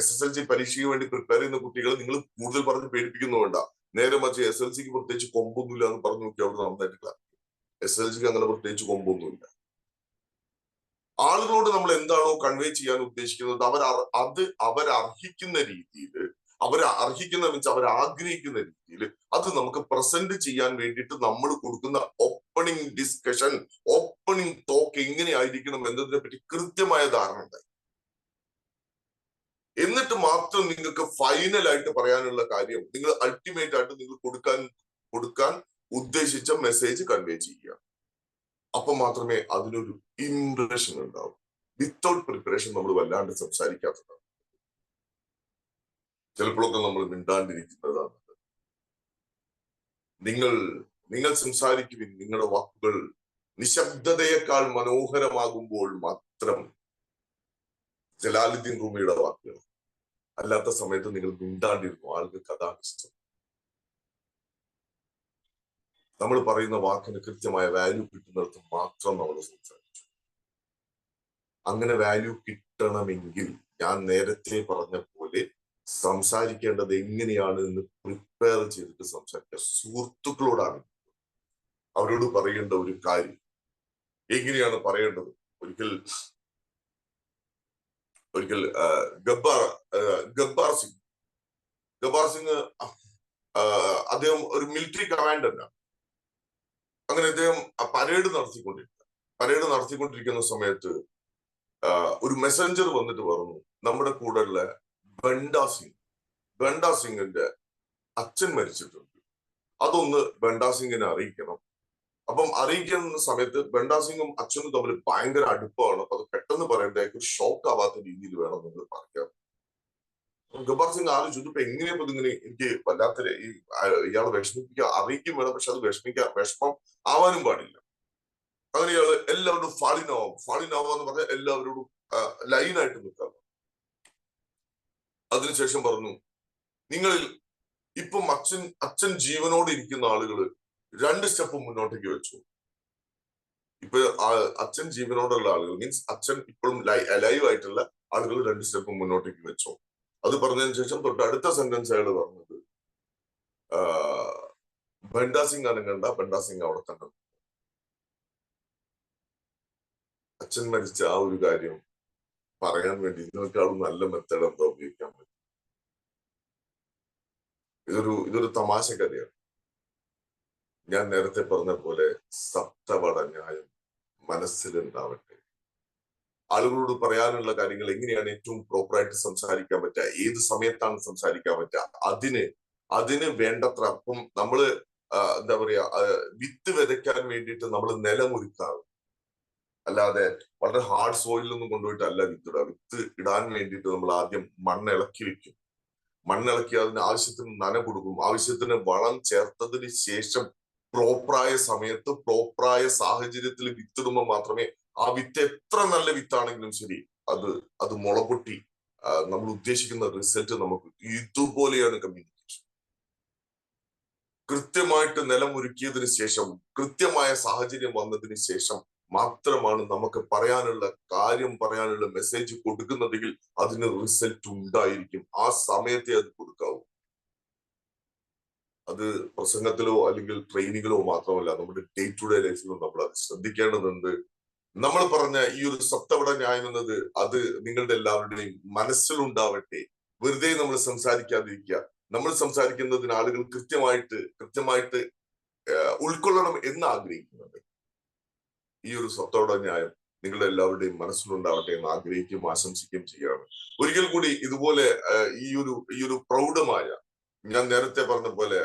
SSLC പരീക്ഷയ്ക്ക് വേണ്ടി പ്രിപ്പയർ ചെയ്യുന്ന കുട്ടികൾ നിങ്ങൾ കൂടുതൽ പറഞ്ഞ് പേടിപ്പിക്കുന്നു വേണ്ട. നേരെ മറിച്ച് SLCക്ക് പ്രത്യേകിച്ച് കൊമ്പൊന്നുമില്ല എന്ന് പറഞ്ഞു നോക്കി അവിടെ നന്നായിട്ടില്ല. SSLCക്ക് അങ്ങനെ പ്രത്യേകിച്ച് കൊമ്പൊന്നുമില്ല. ആളുകളോട് നമ്മൾ എന്താണോ കൺവേ ചെയ്യാൻ ഉദ്ദേശിക്കുന്നത് അവരർഹിക്കുന്ന രീതിയിൽ, അവരാഗ്രഹിക്കുന്ന രീതിയിൽ അത് നമുക്ക് പ്രസന്റ് ചെയ്യാൻ വേണ്ടിയിട്ട് നമ്മൾ കൊടുക്കുന്ന ഓപ്പണിംഗ് ഡിസ്കഷൻ, ഓപ്പണിംഗ് ടോക്ക് എങ്ങനെയായിരിക്കണം എന്നതിനെ പറ്റി കൃത്യമായ ധാരണ ഉണ്ടായി. എന്നിട്ട് മാത്രം നിങ്ങൾക്ക് ഫൈനലായിട്ട് പറയാനുള്ള കാര്യം നിങ്ങൾ അൾട്ടിമേറ്റ് ആയിട്ട് നിങ്ങൾ കൊടുക്കാൻ ഉദ്ദേശിച്ച മെസ്സേജ് കൺവേ ചെയ്യുക. അപ്പൊ മാത്രമേ അതിനൊരു ഇംപ്രഷൻ ഉണ്ടാവും. വിത്തൗട്ട് പ്രിപ്പറേഷൻ നമ്മൾ വല്ലാണ്ട് സംസാരിക്കാത്തതാണ്. ചിലപ്പോഴൊക്കെ നമ്മൾ മിണ്ടാണ്ടിരിക്കുന്നതാണ്. നിങ്ങൾ സംസാരിക്കുവിൻ. നിങ്ങളുടെ വാക്കുകൾ നിശബ്ദതയേക്കാൾ മനോഹരമാകുമ്പോൾ മാത്രം. ജലാലുദ്ദീൻ റൂമിയുടെ വാക്കുകൾ. അല്ലാത്ത സമയത്ത് നിങ്ങൾ മിണ്ടാണ്ടിരുന്നു. ആളുകൾക്ക് അതാണ് ഇഷ്ടം. നമ്മൾ പറയുന്ന വാക്കിന് കൃത്യമായ വാല്യൂ കിട്ടുന്നിടത്ത് മാത്രം നമ്മൾ സംസാരിച്ചു. അങ്ങനെ വാല്യൂ കിട്ടണമെങ്കിൽ ഞാൻ നേരത്തെ പറഞ്ഞ പോലെ സംസാരിക്കേണ്ടത് എങ്ങനെയാണ് എന്ന് പ്രിപ്പയർ ചെയ്തിട്ട് സംസാരിക്കുക. സുഹൃത്തുക്കളോടാണ് അവരോട് പറയേണ്ട ഒരു കാര്യം എങ്ങനെയാണ് പറയേണ്ടത്. ഒരിക്കൽ ഒരിക്കൽ ഗബ്ബാർ സിംഗ് അദ്ദേഹം ഒരു മിലിറ്ററി കമാൻഡന്റാണ്. അങ്ങനെ അദ്ദേഹം പരേഡ് നടത്തിക്കൊണ്ടിരിക്കുന്ന സമയത്ത് ഒരു മെസ്സഞ്ചർ വന്നിട്ട് പറഞ്ഞു, നമ്മുടെ കൂടെയുള്ള ബണ്ടാ സിംഗിന്റെ അച്ഛൻ മരിച്ചിട്ടുണ്ട്, അതൊന്ന് ബണ്ടാ സിംഗിനെ അറിയിക്കണം. അപ്പം അറിയിക്കുന്ന സമയത്ത് ബണ്ടാ സിംഗും അച്ഛനും തമ്മിൽ ഭയങ്കര അടുപ്പമാണ്. അപ്പൊ അത് പെട്ടെന്ന് പറയേണ്ട ഒരു ഷോക്ക് ആവാത്ത രീതിയിൽ വേണം നിങ്ങൾ പറയാം. ഗബ്ബാർ സിംഗ് ആലോചിച്ചു, ഇതിപ്പോ എങ്ങനെയപ്പോ ഇതിങ്ങനെ എനിക്ക് വല്ലാത്ത ഇയാളെ വിഷമിപ്പിക്കാൻ അറിയിക്കും വേണം, പക്ഷെ അത് വിഷമം ആവാനും പാടില്ല. അങ്ങനെ ഇയാള് എല്ലാവരോടും ഫാളിനാവാന്ന് പറഞ്ഞാൽ എല്ലാവരോടും ലൈനായിട്ട് നിൽക്കാം. അതിനുശേഷം പറഞ്ഞു, നിങ്ങളിൽ ഇപ്പം അച്ഛൻ ജീവനോട് ഇരിക്കുന്ന ആളുകള് 2 സ്റ്റെപ്പ് മുന്നോട്ടേക്ക് വെച്ചു. ഇപ്പൊ അച്ഛൻ ജീവനോടുള്ള ആളുകൾ മീൻസ് അച്ഛൻ ഇപ്പോഴും ലൈവ് ആയിട്ടുള്ള ആളുകൾ 2 സ്റ്റെപ്പ് മുന്നോട്ടേക്ക് വെച്ചു. അത് പറഞ്ഞതിന് ശേഷം തൊട്ട് അടുത്ത സെന്റൻസ് അയാൾ പറഞ്ഞത്, ബണ്ടാ സിംഗ് അനങ്ങണ്ട, ബണ്ടാ സിംഗ് അവിടെ തന്നെ. അച്ഛൻ മരിച്ച ആ ഒരു കാര്യം പറയാൻ വേണ്ടി ഇതിനേക്കാളും നല്ല മെത്തേഡ് എന്താ ഉപയോഗിക്കാൻ പറ്റും? ഇതൊരു തമാശ കഥയാണ്. ഞാൻ നേരത്തെ പറഞ്ഞ പോലെ സപ്തവട ന്യായം മനസ്സിലുണ്ടാവട്ടെ. ആളുകളോട് പറയാനുള്ള കാര്യങ്ങൾ എങ്ങനെയാണ് ഏറ്റവും പ്രോപ്പറായിട്ട് സംസാരിക്കാൻ പറ്റുക, ഏത് സമയത്താണ് സംസാരിക്കാൻ പറ്റുക, അതിന് വേണ്ടത്ര. അപ്പം നമ്മള് എന്താ പറയാ, വിത്ത് വിതയ്ക്കാൻ വേണ്ടിയിട്ട് നമ്മൾ നിലമൊരുക്കാറ്, അല്ലാതെ വളരെ ഹാർഡ് സോയിലൊന്നും കൊണ്ടുപോയിട്ടല്ല വിത്തിടുക. വിത്ത് ഇടാൻ വേണ്ടിയിട്ട് നമ്മൾ ആദ്യം മണ്ണിളക്കി വെക്കും. മണ്ണിളക്കി അതിന് ആവശ്യത്തിന് നന കൊടുക്കും. ആവശ്യത്തിന് വളം ചേർത്തതിന് ശേഷം പ്രോപ്പറായ സമയത്ത് പ്രോപ്പറായ സാഹചര്യത്തിൽ വിത്തിടുമ്പോൾ മാത്രമേ ആ വിത്ത് എത്ര നല്ല വിത്താണെങ്കിലും ശരി അത് മുളപൊട്ടി നമ്മൾ ഉദ്ദേശിക്കുന്ന റിസൾട്ട് നമുക്ക്. ഇതുപോലെയാണ് കമ്മ്യൂണിക്കേഷൻ. കൃത്യമായിട്ട് നിലമൊരുക്കിയതിനു ശേഷം കൃത്യമായ സാഹചര്യം വന്നതിന് ശേഷം മാത്രമാണ് നമുക്ക് പറയാനുള്ള മെസ്സേജ് കൊടുക്കുന്നതെങ്കിൽ അതിന് റിസൾട്ട് ഉണ്ടായിരിക്കും. ആ സമയത്തെ അത് കൊടുക്കാവൂ. അത് പ്രസംഗത്തിലോ അല്ലെങ്കിൽ ട്രെയിനിങ്ങിലോ മാത്രമല്ല, നമ്മുടെ ഡേ ടു ഡേ ലൈഫിലും നമ്മൾ അത് ശ്രദ്ധിക്കേണ്ടതുണ്ട്. നമ്മൾ പറഞ്ഞ ഈ ഒരു സപ്തവട ന്യായം എന്നത് അത് നിങ്ങളുടെ എല്ലാവരുടെയും മനസ്സിലുണ്ടാവട്ടെ. വെറുതെ നമ്മൾ സംസാരിക്കാതിരിക്കുക. നമ്മൾ സംസാരിക്കുന്നതിന് ആളുകൾ കൃത്യമായിട്ട് ഉൾക്കൊള്ളണം എന്ന് ആഗ്രഹിക്കുന്നുണ്ട്. ഈ ഒരു സപ്തവട ന്യായം നിങ്ങളുടെ എല്ലാവരുടെയും മനസ്സിലുണ്ടാവട്ടെ എന്ന് ആഗ്രഹിക്കുകയും ആശംസിക്കുകയും ചെയ്യുകയാണ്. ഒരിക്കൽ കൂടി ഇതുപോലെ ഈ ഒരു പ്രൗഢമായ, ഞാൻ നേരത്തെ പറഞ്ഞ പോലെ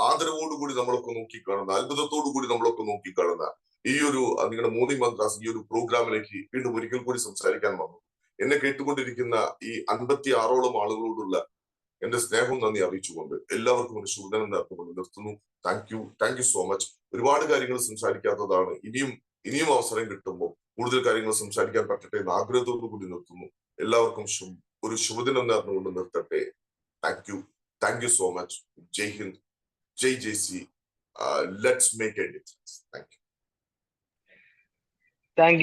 ആദരവോടുകൂടി നമ്മളൊക്കെ നോക്കിക്കാണുന്ന, അത്ഭുതത്തോടു കൂടി നമ്മളൊക്കെ നോക്കിക്കാണുന്ന ഈ ഒരു നിങ്ങളുടെ മോർണിംഗ് മന്ത്രാസ് ഈ ഒരു പ്രോഗ്രാമിലേക്ക് വീണ്ടും ഒരിക്കൽ കൂടി സംസാരിക്കാൻ വന്നു. എന്നെ കേട്ടുകൊണ്ടിരിക്കുന്ന ഈ 56ഓളം ആളുകളോടുള്ള എന്റെ സ്നേഹം നന്ദി അറിയിച്ചുകൊണ്ട് എല്ലാവർക്കും ഒരു ശുഭദിനം നേർന്നുകൊണ്ട് നിർത്തുന്നു. Thank you so much. ഒരുപാട് കാര്യങ്ങൾ സംസാരിക്കാത്തതാണ്. ഇനിയും അവസരം കിട്ടുമ്പോൾ കൂടുതൽ കാര്യങ്ങൾ സംസാരിക്കാൻ പറ്റട്ടെ എന്ന് ആഗ്രഹത്തോടു കൂടി നിർത്തുന്നു. എല്ലാവർക്കും ഒരു ശുഭദിനം നേർന്നുകൊണ്ട് നിർത്തട്ടെ. Thank you so much. ജയ് ഹിന്ദ്, ജയ് JC. Let's make a difference. Thank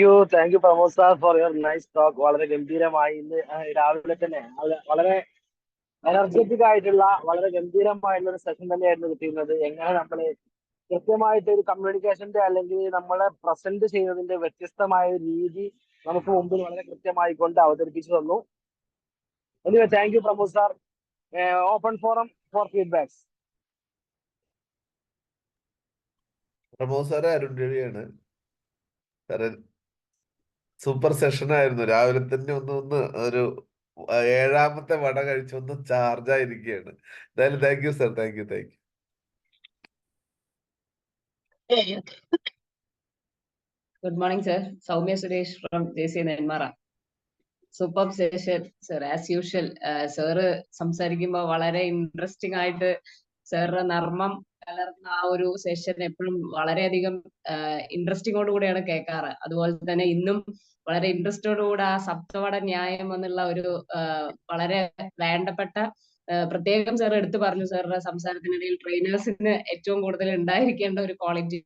you Pramod sir for your nice talk. വളരെ ഗംഭീരമായി ഇന്ന് രാവിലെ തന്നെ വളരെ എനർജറ്റിക് ആയിട്ടുള്ള വളരെ ഗംഭീരമായിട്ടുള്ള ഒരു സെഷൻ തന്നെയായിരുന്നു കിട്ടിയിരുന്നത്. എങ്ങനെ നമ്മൾ കൃത്യമായിട്ട് ഒരു കമ്മ്യൂണിക്കേഷന്റെ അല്ലെങ്കിൽ നമ്മളെ പ്രസന്റ് ചെയ്യുന്നതിന്റെ വ്യത്യസ്തമായ ഒരു രീതി നമുക്ക് മുമ്പിൽ വളരെ കൃത്യമായി കൊണ്ട് അവതരിപ്പിച്ചു തന്നു. Anyway thank you Pramod sir. Open forum for feedbacks. Pramod sir Arun രവിയാണ്. സാറ് സൂപ്പർ സെഷൻ ആയിരുന്നു. രാവിലെ തന്നെ ഒന്ന് ഒരു 7ാമത്തെ വട കഴിച്ചൊന്ന് ചാർജായിരിക്കുകയാണ്. എന്തായാലും thank you sir. Thank U. Good morning, sir. Soumya Suresh from JC Nenmara. Superb session, sir. As usual, sir സംസാരിക്കുമ്പോൾ വളരെ ഇൻട്രസ്റ്റിംഗ് ആയിട്ട് സാറിന്റെ നർമ്മം കലർന്ന ആ ഒരു സെഷൻ എപ്പോഴും വളരെയധികം ഇൻട്രസ്റ്റിങ്ങോട് കൂടിയാണ് കേൾക്കാറ്. അതുപോലെ തന്നെ ഇന്നും വളരെ ഇൻട്രസ്റ്റോടുകൂടെ ആ സപ്തവട ന്യായം എന്നുള്ള ഒരു വളരെ വേണ്ടപ്പെട്ട പ്രത്യേകം സാർ എടുത്തു പറഞ്ഞു. സാറിന്റെ സംസാരത്തിനിടയിൽ ട്രെയിനേഴ്സിന് ഏറ്റവും കൂടുതൽ ഉണ്ടായിരിക്കേണ്ട ഒരു ക്വാളിറ്റി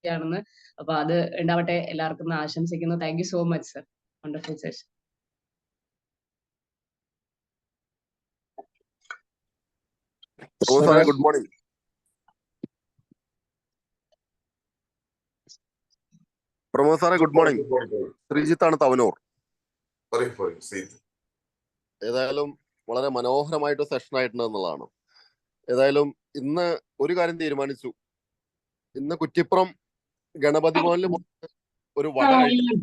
ആണെന്ന്. അപ്പൊ അത് ഉണ്ടാവട്ടെ എല്ലാവർക്കും ആശംസിക്കുന്നു. Thank you so much sir. Wonderful session. Good morning. Pramod സാറേ ഗുഡ് മോർണിംഗ്. ശ്രീജിത്താണ് തവനൂർ. ഏതായാലും വളരെ മനോഹരമായിട്ട് സെഷൻ ആയിട്ടുണ്ട് എന്നുള്ളതാണ്. ഏതായാലും ഇന്ന് ഒരു കാര്യം തീരുമാനിച്ചു. ഇന്ന് കുറ്റിപ്പുറം ഗണപതി ഭവനിൽ ഒരു വട കഴിച്ചു.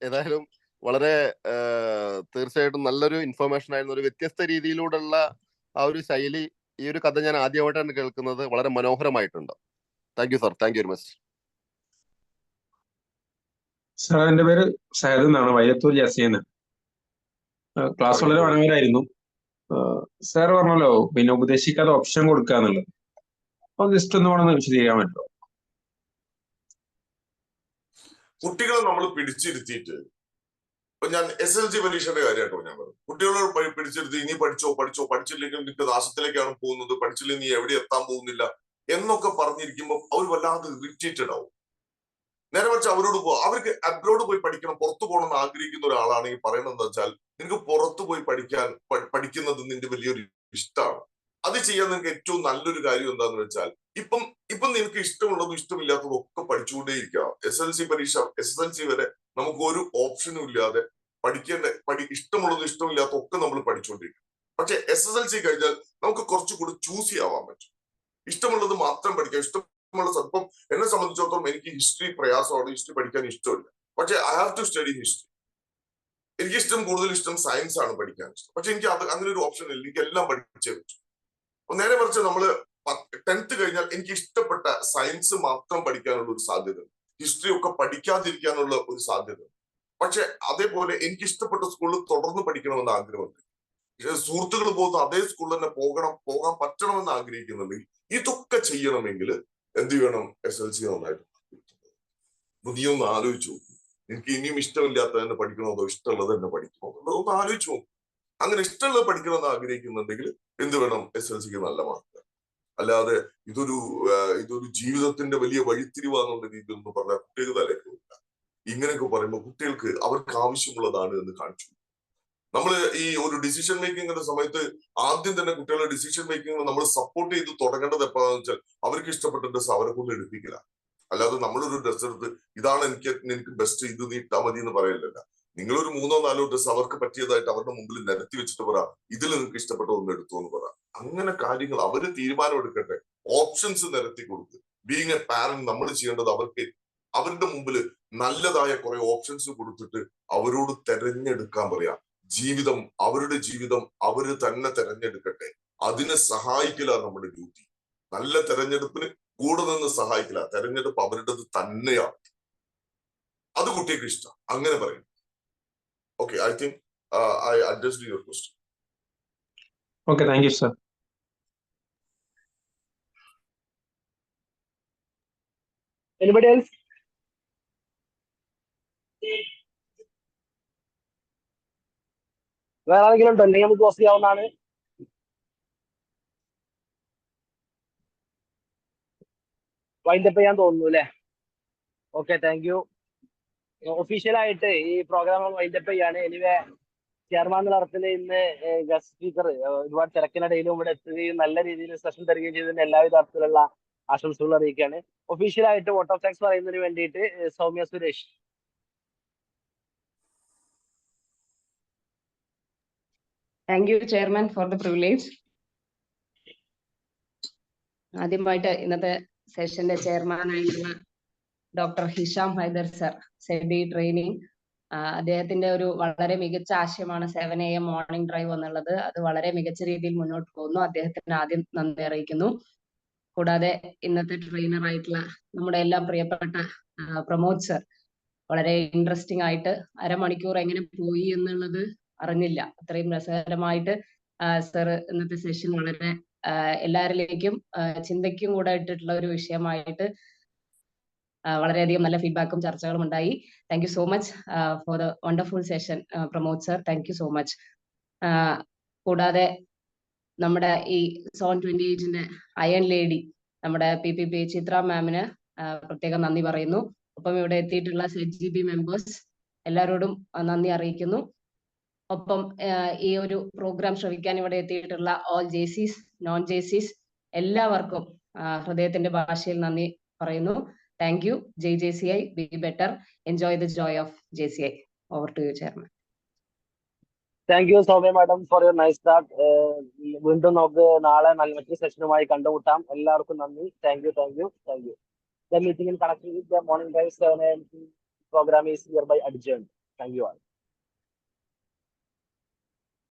ഏതായാലും വളരെ തീർച്ചയായിട്ടും നല്ലൊരു ഇൻഫർമേഷൻ ആയിരുന്നു. ഒരു വ്യത്യസ്ത രീതിയിലൂടെയുള്ള ആ ഒരു ശൈലി, ഈ ഒരു കഥ ഞാൻ ആദ്യമായിട്ടാണ് കേൾക്കുന്നത്. വളരെ മനോഹരമായിട്ടുണ്ട്. Thank you sir, thank you very much. Sir, എന്റെ പേര് സയദ് എന്നാണ്, വൈലത്തൂർ ജാസിന്ന്. ക്ലാസ് വളരെ മനോഹരമായിരുന്നു. സാർ പറഞ്ഞല്ലോ പിന്നെ ഉപദേശിക്കാതെ ഓപ്ഷൻ കൊടുക്കുക എന്നുള്ളത്. അപ്പൊ ജസ്റ്റ് ഒന്ന് വേണമെന്ന് വിശദീകരിക്കാൻ പറ്റുമോ? കുട്ടികളെ നമ്മൾ പിടിച്ചിരുത്തിയിട്ട്, ഇപ്പൊ ഞാൻ SSLC പരീക്ഷയുടെ കാര്യമായിട്ടോ ഞാൻ പറഞ്ഞു, കുട്ടികളോട് പിടിച്ചിരുത്തി ഇനി പഠിച്ചോ പഠിച്ചില്ലെങ്കിൽ നിനക്ക് നാശത്തിലേക്കാണ് പോകുന്നത്, പഠിച്ചില്ലെങ്കിൽ നീ എവിടെ എത്താൻ പോകുന്നില്ല എന്നൊക്കെ പറഞ്ഞിരിക്കുമ്പോൾ അവർ വല്ലാതെ ഇറിറ്റേറ്റഡ് ആവും. നേരെ മറിച്ച് അവരോട് അവർക്ക് അബ്രോഡ് പോയി പഠിക്കണം, പുറത്തു പോകണം എന്ന് ആഗ്രഹിക്കുന്ന ഒരാളാണെങ്കിൽ പറയുന്നത് എന്താ വെച്ചാൽ, നിനക്ക് പുറത്തു പോയി പഠിക്കുന്നത് നിന്റെ വലിയൊരു ഇഷ്ടമാണ്. അത് ചെയ്യാൻ നിങ്ങൾക്ക് ഏറ്റവും നല്ലൊരു കാര്യം എന്താന്ന് വെച്ചാൽ, ഇപ്പം നിനക്ക് ഇഷ്ടമുള്ളതും ഇഷ്ടമില്ലാത്തതും ഒക്കെ പഠിച്ചുകൊണ്ടേയിരിക്കുക. SSLC പരീക്ഷ SSLC വരെ നമുക്ക് ഒരു ഓപ്ഷനും ഇല്ലാതെ ഇഷ്ടമുള്ളതും ഇഷ്ടമില്ലാത്തതും ഒക്കെ നമ്മൾ പഠിച്ചുകൊണ്ടിരിക്കും. പക്ഷെ SSLC കഴിഞ്ഞാൽ നമുക്ക് കുറച്ചുകൂടി ചൂസ് ചെയ്യാൻ പറ്റും. ഇഷ്ടമുള്ളത് മാത്രം പഠിക്കാം. ഇഷ്ടമുള്ള ഇപ്പം എന്നെ സംബന്ധിച്ചിടത്തോളം എനിക്ക് ഹിസ്റ്ററി പ്രയാസമാണ്, ഹിസ്റ്ററി പഠിക്കാൻ ഇഷ്ടമില്ല. പക്ഷെ I have to study history. എനിക്ക് കൂടുതൽ ഇഷ്ടം സയൻസ് ആണ് പഠിക്കാൻ ഇഷ്ടം. പക്ഷെ എനിക്ക് അങ്ങനെ ഒരു ഓപ്ഷൻ ഇല്ല, എനിക്ക് എല്ലാം പഠിച്ചേ പറ്റും. നേരെ മറിച്ച് നമ്മള് 10th കഴിഞ്ഞാൽ എനിക്ക് ഇഷ്ടപ്പെട്ട സയൻസ് മാത്രം പഠിക്കാനുള്ള ഒരു സാധ്യത, ഹിസ്റ്ററി ഒക്കെ പഠിക്കാതിരിക്കാനുള്ള ഒരു സാധ്യത. പക്ഷെ അതേപോലെ എനിക്ക് ഇഷ്ടപ്പെട്ട സ്കൂളിൽ തുടർന്ന് പഠിക്കണമെന്ന് ആഗ്രഹമുണ്ട്. സുഹൃത്തുക്കൾ പോകുന്ന അതേ സ്കൂളിൽ തന്നെ പോകാൻ പറ്റണമെന്ന് ആഗ്രഹിക്കുന്നുണ്ടെങ്കിൽ ഇതൊക്കെ ചെയ്യണമെങ്കിൽ എന്ത് വേണം? SSLC നന്നായിട്ട്. നീ ഒന്ന് ആലോചിച്ചു, എനിക്ക് ഇനിയും ഇഷ്ടമില്ലാത്ത തന്നെ പഠിക്കണോ അതോ ഇഷ്ടമുള്ളത് തന്നെ പഠിക്കണോ എന്നുള്ളത് ഒന്ന് ആലോചിച്ചു നോക്കും. അങ്ങനെ ഇഷ്ടമുള്ളത് പഠിക്കണമെന്ന് ആഗ്രഹിക്കുന്നുണ്ടെങ്കിൽ എന്ത് വേണം? SSLCക്ക് നല്ല മാർക്ക്. അല്ലാതെ ഇതൊരു ജീവിതത്തിന്റെ വലിയ വഴിത്തിരിവാന്നുള്ള രീതിയിൽ ഒന്നും പറഞ്ഞാൽ കുട്ടികൾക്ക് തലേക്ക് വരില്ല. ഇങ്ങനെയൊക്കെ പറയുമ്പോൾ കുട്ടികൾക്ക് അവർക്ക് ആവശ്യമുള്ളതാണ് എന്ന് കാണിച്ചു. നമ്മൾ ഈ ഒരു ഡിസിഷൻ മേക്കിങ്ങിന്റെ സമയത്ത് ആദ്യം തന്നെ കുട്ടികളുടെ ഡിസിഷൻ മേക്കിംഗ് നമ്മൾ സപ്പോർട്ട് ചെയ്ത് തുടങ്ങേണ്ടത് എപ്പോഴാന്ന് വെച്ചാൽ, അവർക്ക് ഇഷ്ടപ്പെട്ട ഡ്രസ് അവരെ കൊണ്ട് എടുപ്പിക്കില്ല. അല്ലാതെ നമ്മളൊരു ഡ്രസ് എടുത്ത് ഇതാണ് എനിക്ക് ബെസ്റ്റ്, ഇത് നീ ഇട്ടാ മതി എന്ന് പറയലില്ല. നിങ്ങളൊരു 3-4 ഡ്രസ് അവർക്ക് പറ്റിയതായിട്ട് അവരുടെ മുമ്പിൽ നിരത്തി വെച്ചിട്ട് പറ, ഇതിൽ നിങ്ങൾക്ക് ഇഷ്ടപ്പെട്ട ഒന്ന് എടുത്തു എന്ന് പറ. അങ്ങനെ കാര്യങ്ങൾ അവര് തീരുമാനം എടുക്കട്ടെ. ഓപ്ഷൻസ് നിരത്തി കൊടുത്ത് ബീങ് എ പാരന്റ് നമ്മൾ ചെയ്യേണ്ടത് അവരുടെ മുമ്പിൽ നല്ലതായ കുറെ ഓപ്ഷൻസ് കൊടുത്തിട്ട് അവരോട് തെരഞ്ഞെടുക്കാൻ പറയാം. അവരുടെ ജീവിതം അവര് തന്നെ തെരഞ്ഞെടുക്കട്ടെ. അതിനെ സഹായിക്കില്ല നമ്മുടെ ഡ്യൂട്ടി. നല്ല തെരഞ്ഞെടുപ്പിന് കൂടെ നിന്ന് സഹായിക്കില്ല. തെരഞ്ഞെടുപ്പ് അവരുടേത് തന്നെയാണ്. അത് കുട്ടികൾക്ക് ഇഷ്ടം. അങ്ങനെ പറയും. Okay, I think I addressed your question. Okay, thank you, sir. Anybody else? വേറെ ആരെങ്കിലും ഉണ്ടോ? അല്ലെങ്കിൽ നമുക്ക് ക്ലോസ് ചെയ്യാവുന്നതാണ്. വൈൻഡപ്പ് ചെയ്യാൻ തോന്നുന്നു അല്ലേ? Okay, thank you. ഒഫീഷ്യലായിട്ട് ഈ പ്രോഗ്രാം വൈൻഡപ്പ് ചെയ്യാണ്. എനിവേ, ചെയർമാൻ എന്ന തരത്തിൽ ഇന്ന് ഗസ്റ്റ് സ്പീക്കർ ഒരുപാട് തിരക്കിനിടയിലും ഇവിടെ എത്തുകയും നല്ല രീതിയിൽ സെഷൻ തരികയും ചെയ്തതിന് എല്ലാവിധ തരത്തിലുള്ള ആശംസകൾ അറിയിക്കുകയാണ്. ഒഫീഷ്യലായിട്ട് വോട്ട് ഓഫ് താങ്ക്സ് പറയുന്നതിന് വേണ്ടിയിട്ട് Soumya Suresh. Thank you chairman for the privilege. ആദ്യമായിട്ട് ഇന്നത്തെ സെഷന്റെ ചെയർമാനായിരുന്ന doctor Hisham Haider sir, Sebi training, അദ്ദേഹത്തിന്റെ ഒരു വളരെ മികച്ച ആശയമാണ് 7 AM മോർണിംഗ് ഡ്രൈവ് എന്നുള്ളത്. അത് വളരെ മികച്ച രീതിയിൽ മുന്നോട്ട് പോകുന്നു. അദ്ദേഹത്തിന് ആദ്യം നന്ദി അറിയിക്കുന്നു. കൂടാതെ ഇന്നത്തെ ട്രെയിനർ ആയിട്ടുള്ള നമ്മുടെ എല്ലാം പ്രിയപ്പെട്ട പ്രമോദ് സർ, വളരെ ഇൻട്രസ്റ്റിംഗ് ആയിട്ട് അരമണിക്കൂർ എങ്ങനെ പോയി എന്നുള്ളത് അറിഞ്ഞില്ല. അത്രയും രസകരമായിട്ട് സർ ഇന്നത്തെ സെഷൻ വളരെ എല്ലാവരിലേക്കും ചിന്തയ്ക്കും കൂടെ ഇട്ടിട്ടുള്ള ഒരു വിഷയമായിട്ട് വളരെയധികം നല്ല ഫീഡ്ബാക്കും ചർച്ചകളും ഉണ്ടായി. Thank you so much for the wonderful session Pramod sir. Thank you so much. കൂടാതെ നമ്മുടെ ഈ സോൺ 28ന്റെ അയൺ ലേഡി നമ്മുടെ PPP ചിത്ര മാമിന് പ്രത്യേകം നന്ദി പറയുന്നു. ഒപ്പം ഇവിടെ എത്തിയിട്ടുള്ള ZGB മെമ്പേഴ്സ് എല്ലാവരോടും നന്ദി അറിയിക്കുന്നു. ഒപ്പം ഈ ഒരു പ്രോഗ്രാം ശ്രവിക്കാൻ ഇവിടെ എത്തിയിട്ടുള്ള ഓൾ JCs, നോൺ JCs എല്ലാവർക്കും ഹൃദയത്തിന്റെ ഭാഷയിൽ നന്ദി പറയുന്നു. Thank you. JCI, be better, enjoy the joy of JCI. Over to you, Chairman. Thank you Soumya madam four your nice start. വീണ്ടും നമുക്ക് നാളെ മറ്റൊരു സെഷനുമായി കണ്ടുമുട്ടാം. എല്ലാവർക്കും നന്ദി. Thank you, thank you, thank you. The meeting in connection with the morning drive 7 a.m. program is hereby adjourned. Thank you all.